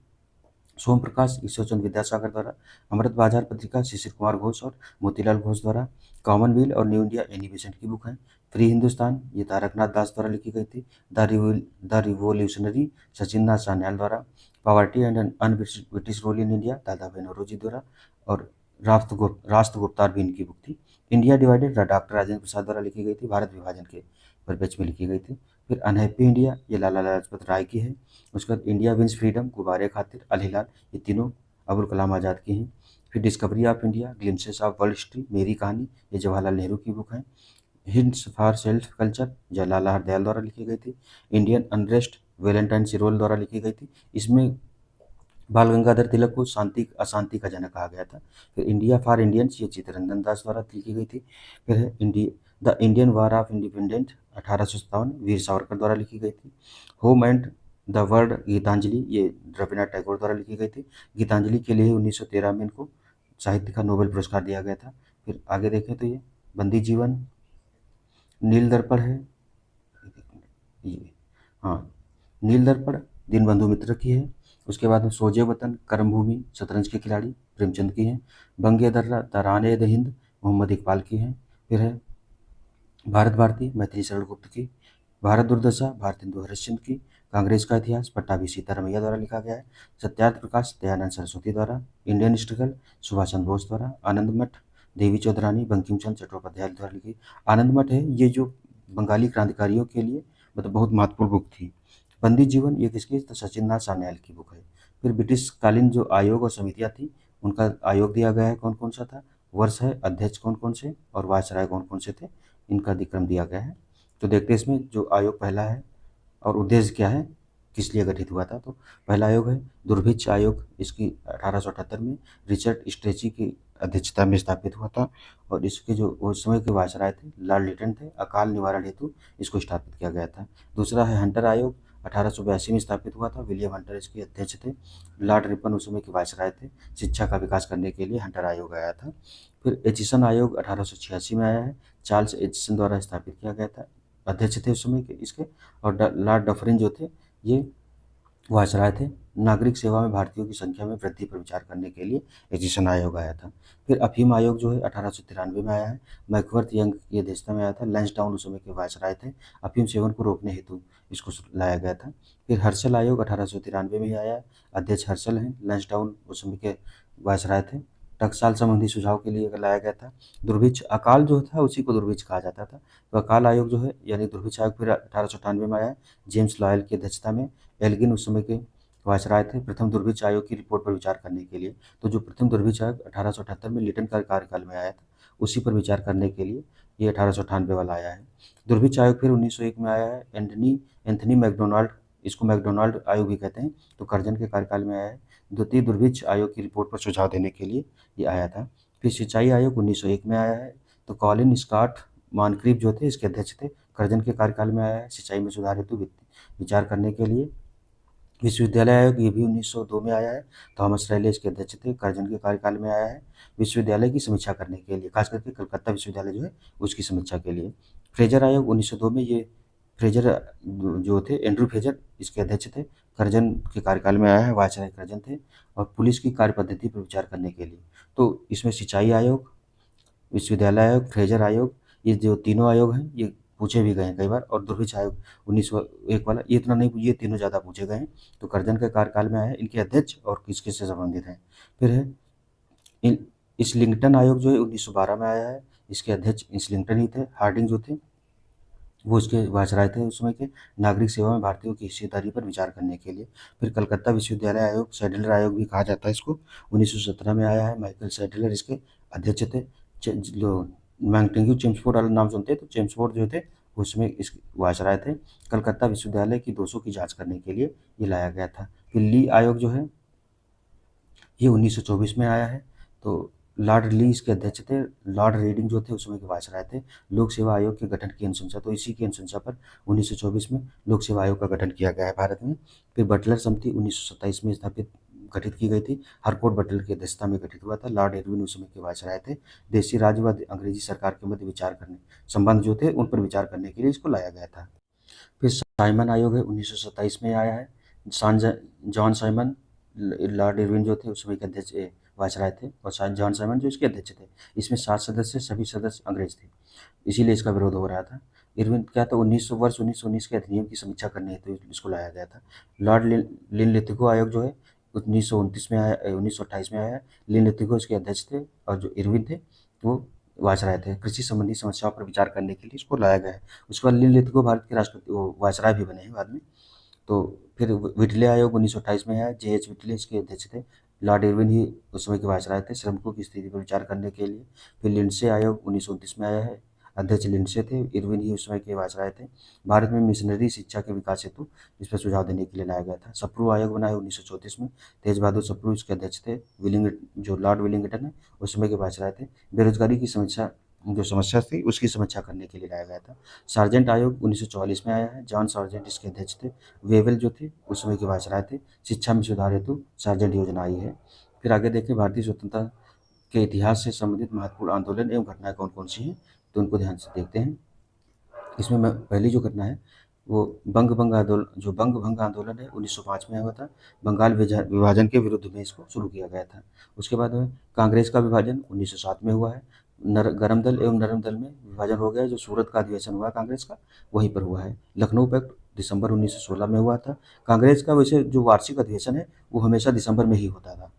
सोम प्रकाश, ईश्वरचंद्र विद्यासागर द्वारा। अमृत बाजार पत्रिका, शिशिर कुमार घोष और मोतीलाल घोष द्वारा। कॉमनवेल्थ और न्यू इंडिया, एनी बेसेंट की बुक है। फ्री हिंदुस्तान, ये तारकनाथ दास द्वारा लिखी गई थी। द रिवोल्यूशनरी, सचिन नाथ सान्याल द्वारा। Poverty and un British rule in India, दादा भाई नौरोजी द्वारा। और राष्ट्र गुप्तार भी इनकी बुक थी। India divided, doctor Rajendra Prasad द्वारा लिखी गई थी, भारत विभाजन के परिप्रेक्ष्य में लिखी गई थी। फिर अनहैप्पी इंडिया, ये लाला लाजपत राय की है। उसके बाद इंडिया विंस फ्रीडम, गुब्बारे खातिर, अल हिलाल, ये तीनों अबुल कलाम आज़ाद की हैं। फिर discovery of India, glimpses of world history, मेरी कहानी, ये जवाहरलाल नेहरू की बुक है। Hints for self culture, Jawaharlal Dayal द्वारा लिखी गई थी। इंडियन अनरेस्ट, वेलेंटाइन सिरोल द्वारा लिखी गई थी। इसमें बाल गंगाधर तिलक को शांति अशांति का जनक कहा गया था। फिर इंडिया फॉर इंडियंस, ये चित्तरंजन दास द्वारा लिखी गई थी। फिर है the Indian War of Independent 1857, Veer Savarkar द्वारा लिखी गई थी। Home and the World, Gitanjali, ये रविन्द्रनाथ टैगोर द्वारा लिखी गई थी। गीतांजलि के लिए 1913 में इनको साहित्य का नोबेल पुरस्कार दिया गया था। फिर आगे देखें तो ये बंदी जीवन, नील दर्पण है, ये, हाँ, नील दर्पण दीनबंधु मित्र की है। उसके बाद में सोजे वतन, कर्मभूमि, शतरंज के खिलाड़ी, प्रेमचंद की हैं। बंगे दर्रा, तराने द हिंद, मोहम्मद इकबाल की हैं। फिर है भारत भारती, मैथिली शरण गुप्त की। भारत दुर्दशा, भारतेंदु हरिश्चंद्र की। कांग्रेस का इतिहास, पट्टाभी सीतारमैया द्वारा लिखा गया है। सत्यार्थ प्रकाश, दयानंद सरस्वती द्वारा। इंडियन स्ट्रगल, सुभाष चंद्र बोस द्वारा। आनंद मठ, देवी चौधरानी, बंकिम चंद्र चट्टोपाध्याय द्वारा लिखी। आनंद मठ है, ये जो बंगाली क्रांतिकारियों के लिए मतलब बहुत महत्वपूर्ण बुक थी। बंदी जीवन, ये किसकी, तो सचिन नाथ सान्याल की बुक है। फिर ब्रिटिश कालीन जो आयोग और समितियाँ थी, उनका आयोग दिया गया है, कौन कौन सा था, वर्ष है, अध्यक्ष कौन कौन से, और वायसराय कौन कौन से थे, इनका अधिक्रम दिया गया है। तो देखते हैं इसमें जो आयोग पहला है और उद्देश्य क्या है, किस लिए गठित हुआ था। तो पहला आयोग है दुर्भिक्ष आयोग, इसकी 1878 में रिचर्ड स्ट्रेची की अध्यक्षता में स्थापित हुआ था। और इसके जो उस समय के वायसराय थे, लॉर्ड लिटन थे, अकाल निवारण हेतु इसको स्थापित किया गया था। दूसरा है हंटर आयोग, 1882 में स्थापित हुआ था, विलियम हंटर इसके अध्यक्ष थे। लॉर्ड रिपन उस समय के वायसराय थे। शिक्षा का विकास करने के लिए हंटर आयोग आया था। फिर एचिसन आयोग 1886 में आया है, चार्ल्स एचिसन द्वारा स्थापित किया गया था, अध्यक्ष थे उस समय के इसके। और लॉर्ड डफरिन जो थे, ये वायसराय थे। नागरिक सेवा में भारतीयों की संख्या में वृद्धि पर विचार करने के लिए एजिसन आयोग आया था। फिर अफीम आयोग जो है 1893 में आया है। मैकवर्थ यंग ये अध्यक्षता में आया था। लैंसडाउन उस समय के वायसराय थे। अफीम सेवन को रोकने हेतु इसको लाया गया था। फिर हर्षल आयोग 1893 में ही आया है। अध्यक्ष हर्षल हैं। लैंसडाउन उस समय के वायसराय थे। टकसाल संबंधी सुझाव के लिए लाया गया था। दुर्भिक्ष अकाल जो था उसी को दुर्भिक्ष कहा जाता था। तो अकाल आयोग जो है यानी दुर्भिक्ष आयोग फिर 1898 में आया है, जेम्स लॉयल की अध्यक्षता में। एल्गिन उस समय के वायसराय थे। प्रथम दुर्भिक्ष आयोग की रिपोर्ट पर विचार करने के लिए, तो जो प्रथम दुर्भिक्ष आयोग 1878 में लिटन का कार्यकाल में आया था, उसी पर विचार करने के लिए ये 1898 वाला आया है। दुर्भिक्ष आयोग फिर 1901 में आया है। एंथनी मैकडोनाल्ड, इसको मैकडोनाल्ड आयोग भी कहते हैं, तो कर्जन के कार्यकाल में आया है। द्वितीय दुर्भिक्ष आयोग की रिपोर्ट पर सुझाव देने के लिए ये आया था। फिर सिंचाई आयोग 1901 में आया है, तो कॉलिन स्कॉट मॉनक्रीफ जो थे इसके अध्यक्ष थे। कर्जन के कार्यकाल में आया है सिंचाई में सुधार हेतु विचार करने के लिए। विश्वविद्यालय आयोग ये भी 1902 में आया है। थॉमस रैले इसके अध्यक्ष थे। कर्जन के कार्यकाल में आया है विश्वविद्यालय की समीक्षा करने के लिए, खास करके कलकत्ता विश्वविद्यालय जो है उसकी समीक्षा के लिए। फ्रेजर आयोग 1902 में ये फ्रेजर जो थे एंड्रू फ्रेजर इसके अध्यक्ष थे। कर्जन के कार्यकाल में आया है। वायसराय कर्जन थे। और पुलिस की कार्य पद्धति पर विचार करने के लिए, तो इसमें सिंचाई आयोग, विश्वविद्यालय आयोग, फ्रेजर आयोग, ये जो तीनों आयोग हैं ये पूछे भी गए हैं कई बार। और दुर्भिक्ष आयोग 1901 वाला ये इतना नहीं, ये तीनों ज़्यादा पूछे गए हैं। तो कर्जन के कार्यकाल में आए हैं। इनके अध्यक्ष और किस किस से संबंधित हैं। फिर है इस्लिंगटन आयोग जो है 1912 में आया है। इसके अध्यक्ष इस्लिंगटन ही थे। हार्डिंग जो थे वो इसके वायसराय थे उस समय के। नागरिक सेवा में भारतीयों की हिस्सेदारी पर विचार करने के लिए। फिर कलकत्ता विश्वविद्यालय आयोग, सैडलर आयोग भी कहा जाता है इसको, 1917 में आया है। माइकल सैडलर इसके अध्यक्ष थे। जो मैंगटेन्यू चेम्सफोर्ड वाला नाम सुनते हैं, तो चेम्सफोर्ड जो थे उसमें इस वायसराय थे। कलकत्ता विश्वविद्यालय की दोषों की जांच करने के लिए ये लाया गया था। फिर ली आयोग जो है ये 1924 में आया है। तो लॉर्ड ली इसके अध्यक्ष थे। लॉर्ड रेडिंग जो थे उस समय के वायसराय थे। लोक सेवा आयोग के गठन की अनुशंसा, तो इसी की अनुशंसा पर 1924 में लोक सेवा आयोग का गठन किया गया है भारत में। फिर बटलर समिति 1927 में स्थापित गठित की गई थी। हरकोर्ट बटलर की अध्यक्षता में गठित हुआ था। लॉर्ड इरविन उस समय के वायसराय थे। देशी राज्य व अंग्रेजी सरकार के मध्य विचार करने संबंध जो थे उन पर विचार करने के लिए इसको लाया गया था। फिर साइमन आयोग है 1927 में आया है। जॉन साइमन, लॉर्ड इरविन जो थे उस समय के अध्यक्ष वायसराय थे, और जॉन साइमन जो इसके अध्यक्ष थे। इसमें 7 सदस्य, सभी सदस्य अंग्रेज थे, इसीलिए इसका विरोध हो रहा था। इरविन क्या था 1919 के अधिनियम की समीक्षा करने हेतु इसको लाया गया था। लॉर्ड लिनलिथिगो आयोग जो है 1929 में आया, 1928 में आया। लिनलिथिगो इसके अध्यक्ष थे, और जो इरविन थे वो वायसराय थे। कृषि संबंधी समस्याओं पर विचार करने के लिए इसको लाया गया है। उसके बाद लिनलिथिगो भारत के राष्ट्रपति वो वायसराय भी बने हैं बाद में। तो फिर व्हिटले आयोग 1928 में आया। जे एच व्हिटले इसके अध्यक्ष थे। लॉर्ड इरविन ही उस समय के वायसराय थे, श्रमिकों की स्थिति पर विचार करने के लिए। फिर लिंडसे आयोग 1929 में आया है। अध्यक्ष लिंडसे थे। इरविन ही उस समय के वायसराय थे। भारत में मिशनरी शिक्षा के विकास हेतु इस पर सुझाव देने के लिए लाया गया था। सप्रू आयोग बना है 1934 में। तेज बहादुर सप्रू इसके अध्यक्ष थे। जो लॉर्ड विलिंगटन है उस समय के वायसराय थे। बेरोजगारी की समस्या जो समस्या थी उसकी समीक्षा करने के लिए लाया गया था। सार्जेंट आयोग 1944 में आया है। जॉन सार्जेंट इसके अध्यक्ष थे। वेवेल जो थे उस समय के वायसराय थे। शिक्षा में सुधार हेतु सार्जेंट योजना आई है। फिर आगे देखें भारतीय स्वतंत्रता के इतिहास से संबंधित महत्वपूर्ण आंदोलन एवं घटनाएं कौन कौन सी हैं, तो उनको ध्यान से देखते हैं। इसमें मैं पहली जो घटना है वो बंग भंग आंदोलन है 1905 में हुआ था। बंगाल विभाजन के विरुद्ध में इसको शुरू किया गया था। उसके बाद कांग्रेस का विभाजन 1907 में हुआ है। गरम दल एवं नरम दल में विभाजन हो गया है। जो सूरत का अधिवेशन हुआ कांग्रेस का वहीं पर हुआ है। लखनऊ पैक्ट दिसंबर 1916 में हुआ था। कांग्रेस का वैसे जो वार्षिक अधिवेशन है वो हमेशा दिसंबर में ही होता था।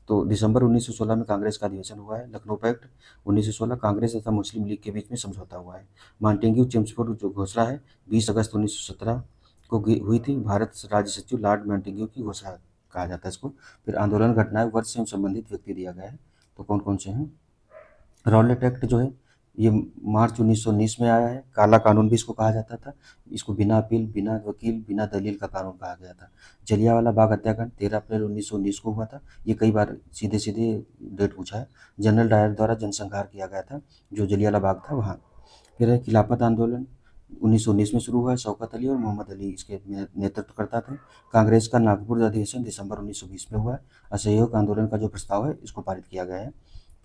तो दिसंबर 1916 में कांग्रेस का अधिवेशन हुआ है। लखनऊ पैक्ट 1916 कांग्रेस तथा मुस्लिम लीग के बीच में समझौता हुआ है। मॉन्टेग्यू चेम्सफोर्ड जो घोषणा है 20 अगस्त 1917 को हुई थी। भारत राज्य सचिव लॉर्ड मॉन्टेग्यू की घोषणा कहा जाता है इसको। फिर आंदोलन घटनाएं वर्ष से संबंधित व्यक्ति दिया गया है, तो कौन कौन से हैं। रॉलेट एक्ट जो है ये मार्च 1919 में आया है। काला कानून भी इसको कहा जाता था। इसको बिना अपील, बिना वकील, बिना दलील का कानून कहा गया था। जलियांवाला बाग हत्याकांड 13 अप्रैल 1919 को हुआ था। ये कई बार सीधे सीधे डेट पूछा है। जनरल डायर द्वारा जनसंहार किया गया था जो जलियांवाला बाग था वहाँ। फिर है खिलाफत आंदोलन 1919 में शुरू हुआ है। शौकत अली और मोहम्मद अली इसके नेतृत्वकर्ता थे। कांग्रेस का नागपुर अधिवेशन दिसंबर 1920 में हुआ है। असहयोग आंदोलन का जो प्रस्ताव है इसको पारित किया गया है।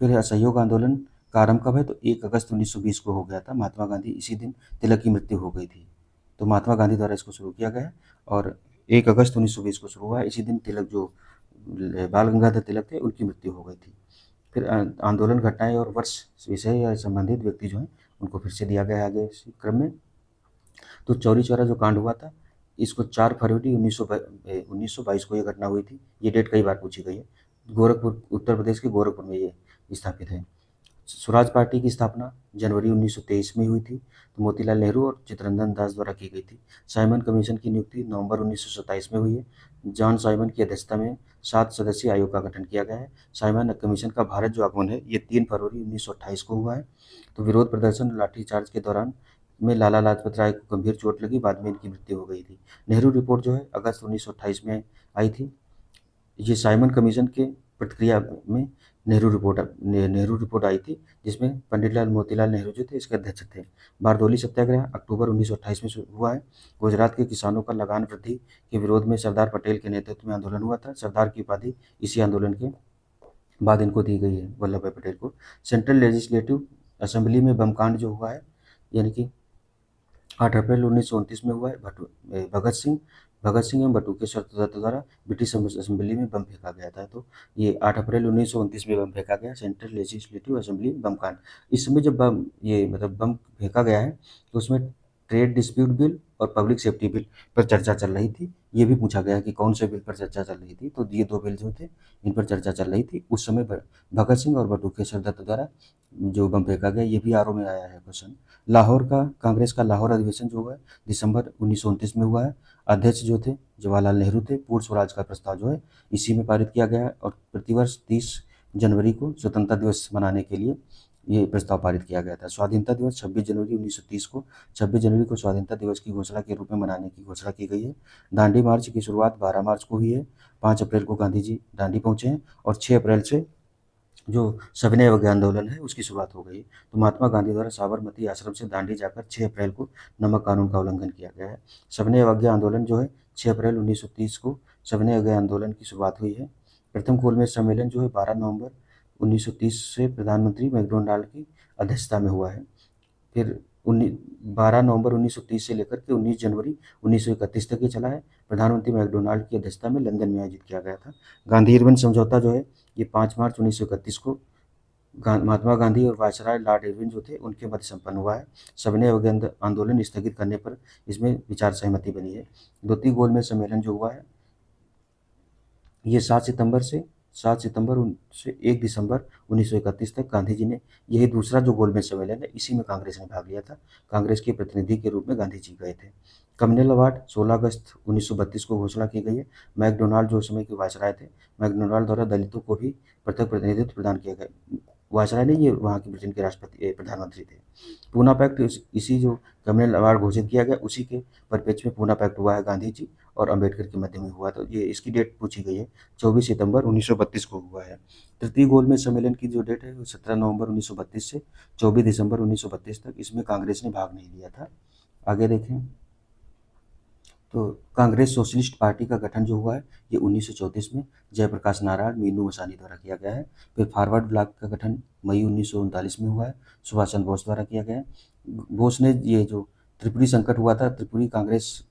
फिर असहयोग आंदोलन का आरंभ कब है, तो 1 अगस्त 1920 को हो गया था। महात्मा गांधी इसी दिन तिलक की मृत्यु हो गई थी, तो महात्मा गांधी द्वारा इसको शुरू किया गया है। और 1 अगस्त 1920 को शुरू हुआ। इसी दिन तिलक जो बाल गंगाधर तिलक थे उनकी मृत्यु हो गई थी। फिर आंदोलन घटनाएं और वर्ष विषय या संबंधित व्यक्ति जो हैं उनको फिर से दिया गया आगे इसी क्रम में। तो चौरी चौरा जो कांड हुआ था इसको 4 फरवरी 1922 को ये घटना हुई थी। ये डेट कई बार पूछी गई है। गोरखपुर, उत्तर प्रदेश के गोरखपुर में ये स्थापित है। स्वराज पार्टी की स्थापना जनवरी 1923 में हुई थी। तो मोतीलाल नेहरू और चित्तरंजन दास द्वारा की गई थी। साइमन कमीशन की नियुक्ति नवंबर 1927 में हुई है। जॉन साइमन की अध्यक्षता में 7 सदस्यीय आयोग का गठन किया गया है। साइमन कमीशन का भारत जो आगमन है ये 3 फरवरी 1928 को हुआ है। तो विरोध प्रदर्शन लाठीचार्ज के दौरान में लाला लाजपत राय को गंभीर चोट लगी, बाद में इनकी मृत्यु हो गई थी। नेहरू रिपोर्ट जो है अगस्त 1928 में आई थी। ये साइमन कमीशन के प्रतिक्रिया में नेहरू रिपोर्ट आई थी, जिसमें पंडित मोतीलाल नेहरू जो थे इसके अध्यक्ष थे। बारदोली सत्याग्रह अक्टूबर 1928 में हुआ है। गुजरात के किसानों का लगान वृद्धि के विरोध में सरदार पटेल के नेतृत्व में आंदोलन हुआ था। सरदार की उपाधि इसी आंदोलन के बाद इनको दी गई है, वल्लभ भाई पटेल को। सेंट्रल लेजिस्लेटिव असेंबली में बम कांड जो हुआ है, यानी कि 8 अप्रैल 1929 में हुआ है। भगत सिंह एवं बटुकेश्वर दत्त द्वारा ब्रिटिश असेंबली में बम फेंका गया था। तो ये 8 अप्रैल 1929 में बम फेंका गया, सेंट्रल लेजिस्लेटिव असेंबली बम कांड। इस समय जब बम फेंका गया है तो उसमें ट्रेड डिस्प्यूट बिल और पब्लिक सेफ्टी बिल पर चर्चा चल रही थी। ये भी पूछा गया कि कौन से बिल पर चर्चा चल रही थी। तो ये 2 बिल जो थे इन पर चर्चा चल रही थी। उस समय भगत सिंह और बटुकेश्वर दत्त द्वारा जो बम फेंका गया, ये भी आरओ में आया है क्वेश्चन। लाहौर का कांग्रेस का लाहौर अधिवेशन जो हुआ है दिसंबर 1929 में हुआ है। अध्यक्ष जो थे जवाहरलाल नेहरू थे। पूर्ण स्वराज का प्रस्ताव जो है इसी में पारित किया गया है और प्रतिवर्ष 30 जनवरी को स्वतंत्रता दिवस मनाने के लिए ये प्रस्ताव पारित किया गया था। स्वाधीनता दिवस 26 जनवरी 1930 को 26 जनवरी को स्वाधीनता दिवस की घोषणा के रूप में मनाने की घोषणा की गई है। दांडी मार्च की शुरुआत 12 मार्च को हुई है। 5 अप्रैल को गांधी जी दांडी पहुंचे हैं और 6 अप्रैल से जो सविनय अवज्ञा आंदोलन है उसकी शुरुआत हो गई। तो महात्मा गांधी द्वारा साबरमती आश्रम से दांडी जाकर 6 अप्रैल को नमक कानून का उल्लंघन किया गया है। सविनय अवज्ञा आंदोलन जो है 6 अप्रैल 1930 को सविनय अवज्ञा आंदोलन की शुरुआत हुई है। प्रथम गोलमेज सम्मेलन जो है 12 नवंबर 1930 से प्रधानमंत्री मैकडोनाल्ड की अध्यक्षता में हुआ है। फिर 12 नवंबर 1930 से लेकर के 19 जनवरी 1931 तक ये चला है। प्रधानमंत्री मैकडोनाल्ड की अध्यक्षता में लंदन में आयोजित किया गया था। गांधी इरविन समझौता जो है ये 5 मार्च 1931 को महात्मा गांधी और वायसराय लॉर्ड इरविन जो थे उनके मध्य संपन्न हुआ है। सविनय अवज्ञा आंदोलन स्थगित करने पर इसमें विचार सहमति बनी है। द्वितीय गोलमेज सम्मेलन जो हुआ है ये 7 सितंबर से 1 दिसंबर 1931 तक गांधी जी ने, यही दूसरा जो गोलमेज सम्मेलन है इसी में कांग्रेस ने भाग लिया था। कांग्रेस के प्रतिनिधि के रूप में गांधी जी गए थे। कम्युनल अवार्ड 16 अगस्त 1932 को घोषणा की गई है। मैकडोनाल्ड जो उस समय के वायसराय थे, मैकडोनाल्ड द्वारा दलितों को भी पृथक प्रतिनिधित्व प्रदान किया गया। वायसराय नहीं, ये वहाँ के ब्रिटेन के प्रधानमंत्री थे। पूना पैक्ट इसी जो कम्युनल अवार्ड घोषित किया गया उसी के परिप्रेक्ष्य में पूना पैक्ट हुआ है। गांधी जी और अम्बेडकर के मध्य में हुआ। तो ये इसकी डेट पूछी गई है, 24 सितंबर 1932 को हुआ है। तृतीय गोलमेज सम्मेलन की जो डेट है वो 17 नवंबर 1932 से 24 दिसंबर 1932 तक। इसमें कांग्रेस ने भाग नहीं लिया था। आगे देखें तो कांग्रेस सोशलिस्ट पार्टी का गठन जो हुआ है ये 1934 में जयप्रकाश नारायण, मीनू मसानी द्वारा किया गया है। फिर फॉरवर्ड ब्लॉक का गठन मई 1939 में हुआ है, सुभाष चंद्र बोस द्वारा किया गया है। बोस ने ये जो त्रिपुरी संकट हुआ था, त्रिपुरी कांग्रेस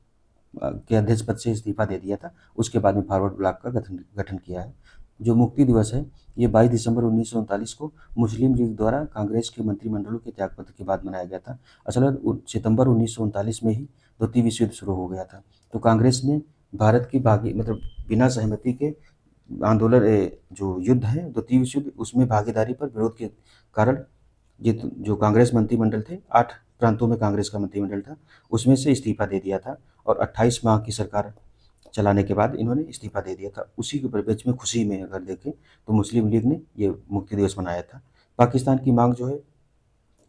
के अध्यक्ष पद से इस्तीफा दे दिया था। उसके बाद में फॉरवर्ड ब्लॉक का गठन किया है। जो मुक्ति दिवस है ये 22 दिसंबर 1939 को मुस्लिम लीग द्वारा कांग्रेस के मंत्रिमंडलों के त्यागपत्र के बाद मनाया गया था। असल में सितंबर 1939 में ही द्वितीय विश्व युद्ध शुरू हो गया था। तो कांग्रेस ने भारत की बिना सहमति के आंदोलन जो युद्ध है द्वितीय विश्व युद्ध उसमें भागीदारी पर विरोध के कारण जो कांग्रेस मंत्रिमंडल थे, 8 प्रांतों में कांग्रेस का मंत्रिमंडल था, उसमें से इस्तीफा दे दिया था और 28 माह की सरकार चलाने के बाद इन्होंने इस्तीफा दे दिया था। उसी के परिप्रेक्ष्य में खुशी में अगर देखें तो मुस्लिम लीग ने ये मुक्ति दिवस मनाया था। पाकिस्तान की मांग जो है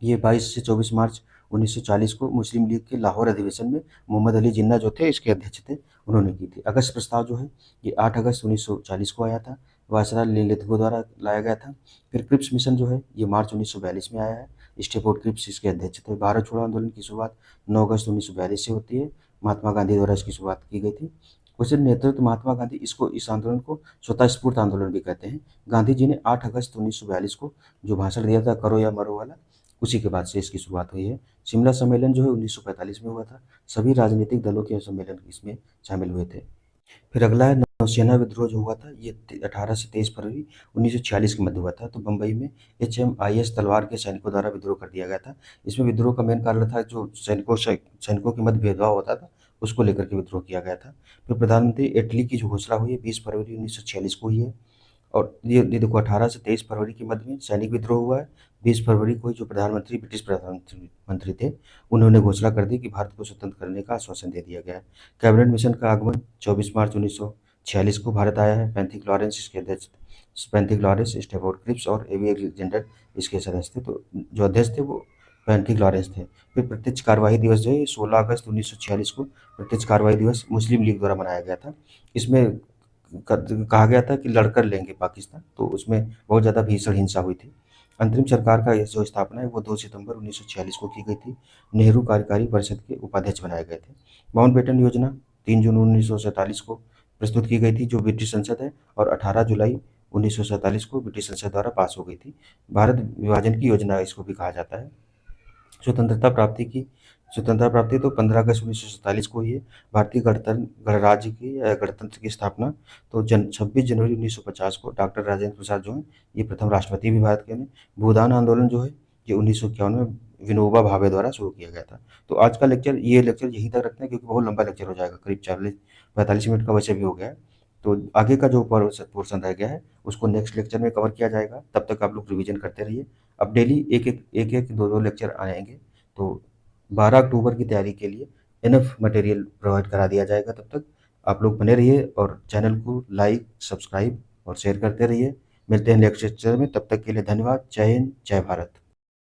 ये 22 से 24 मार्च 1940 को मुस्लिम लीग के लाहौर अधिवेशन में मोहम्मद अली जिन्ना जो थे इसके अध्यक्ष थे, उन्होंने की थी। अगस्त प्रस्ताव जो है ये 8 अगस्त 1940 को आया था, वायसराय लिथगो द्वारा लाया गया था। फिर क्रिप्स मिशन जो है ये मार्च 1942 में आया है। स्टेफोर्ड क्रिप्स इसके अध्यक्ष थे। भारत छोड़ो आंदोलन की शुरुआत 9 अगस्त 1942 से होती है। महात्मा गांधी द्वारा इसकी शुरुआत की गई थी। उसे नेतृत्व महात्मा गांधी इस आंदोलन को स्वतः स्फूर्त आंदोलन भी कहते हैं। गांधी जी ने 8 अगस्त 1942 को जो भाषण दिया था करो या मरो वाला, उसी के बाद से इसकी शुरुआत हुई है। शिमला सम्मेलन जो है 1945 में हुआ था। सभी राजनीतिक दलों के सम्मेलन इसमें शामिल हुए थे। फिर अगला है नौसेना विद्रोह जो हुआ था, ये 18 से 23 फरवरी 1946 के मध्य हुआ था। तो बम्बई में HMIS तलवार के सैनिकों द्वारा विद्रोह कर दिया गया था। इसमें विद्रोह का मेन कारण था जो सैनिकों के मध्य भेदभाव होता था, उसको लेकर के विद्रोह किया गया था। फिर प्रधानमंत्री इटली की जो घोषणा हुई है 20 फरवरी 1946 को हुई है। और ये देखो 18 से 23 फरवरी के मध्य में सैनिक विद्रोह हुआ है। 20 फरवरी को ही जो प्रधानमंत्री ब्रिटिश प्रधानमंत्री थे, उन्होंने घोषणा कर दी कि भारत को स्वतंत्र करने का आश्वासन दे दिया गया है। कैबिनेट मिशन का आगमन 24 मार्च 1946 को भारत आया है। पैंथिक लॉरेंस इसके अध्यक्ष पैंथिक लॉरेंस, स्टेफोर्ड क्रिप्स और एवी अलेक्जेंडर इसके सदस्य थे। तो जो अध्यक्ष थे वो पैंथिक लॉरेंस थे। फिर प्रत्यक्ष कार्यवाही दिवस जो है 16 अगस्त 1946 को प्रत्यक्ष कार्यवाही दिवस मुस्लिम लीग द्वारा मनाया गया था। इसमें कहा गया था कि लड़कर लेंगे पाकिस्तान, तो उसमें बहुत ज़्यादा भीषण हिंसा हुई थी। अंतरिम सरकार का ये जो स्थापना है वो 2 सितंबर 1946 को की गई थी। नेहरू कार्यकारी परिषद के उपाध्यक्ष बनाए गए थे। माउंटबेटन योजना 3 जून 1947 को प्रस्तुत की गई थी, जो ब्रिटिश संसद है, और 18 जुलाई 1947 को ब्रिटिश संसद द्वारा पास हो गई थी। भारत विभाजन की योजना इसको भी कहा जाता है। स्वतंत्रता प्राप्ति की स्वतंत्रता प्राप्ति तो 15 अगस्त 1947 को हुई है। भारतीय गणराज्य की गणतंत्र की स्थापना तो 26 जनवरी 1950 को डॉक्टर राजेंद्र प्रसाद जो हैं, ये प्रथम राष्ट्रपति भी भारत के बने। भूदान आंदोलन जो है ये 1951 में विनोबा भावे द्वारा शुरू किया गया था। तो आज का ये लेक्चर यहीं तक रखते हैं, क्योंकि बहुत लंबा लेक्चर हो जाएगा, करीब 40-45 मिनट का वैसे भी हो गया है। तो आगे का जो पोर्शन रह गया है उसको नेक्स्ट लेक्चर में कवर किया जाएगा। तब तक आप लोग रिवीजन करते रहिए। अब डेली एक-एक, दो-दो लेक्चर आएँगे। तो 12 अक्टूबर की तैयारी के लिए इनफ मटेरियल प्रोवाइड करा दिया जाएगा। तब तक आप लोग बने रहिए और चैनल को लाइक, सब्सक्राइब और शेयर करते रहिए। मिलते हैं नेक्स्ट लेक्चर में, तब तक के लिए धन्यवाद। जय हिंद, जय भारत।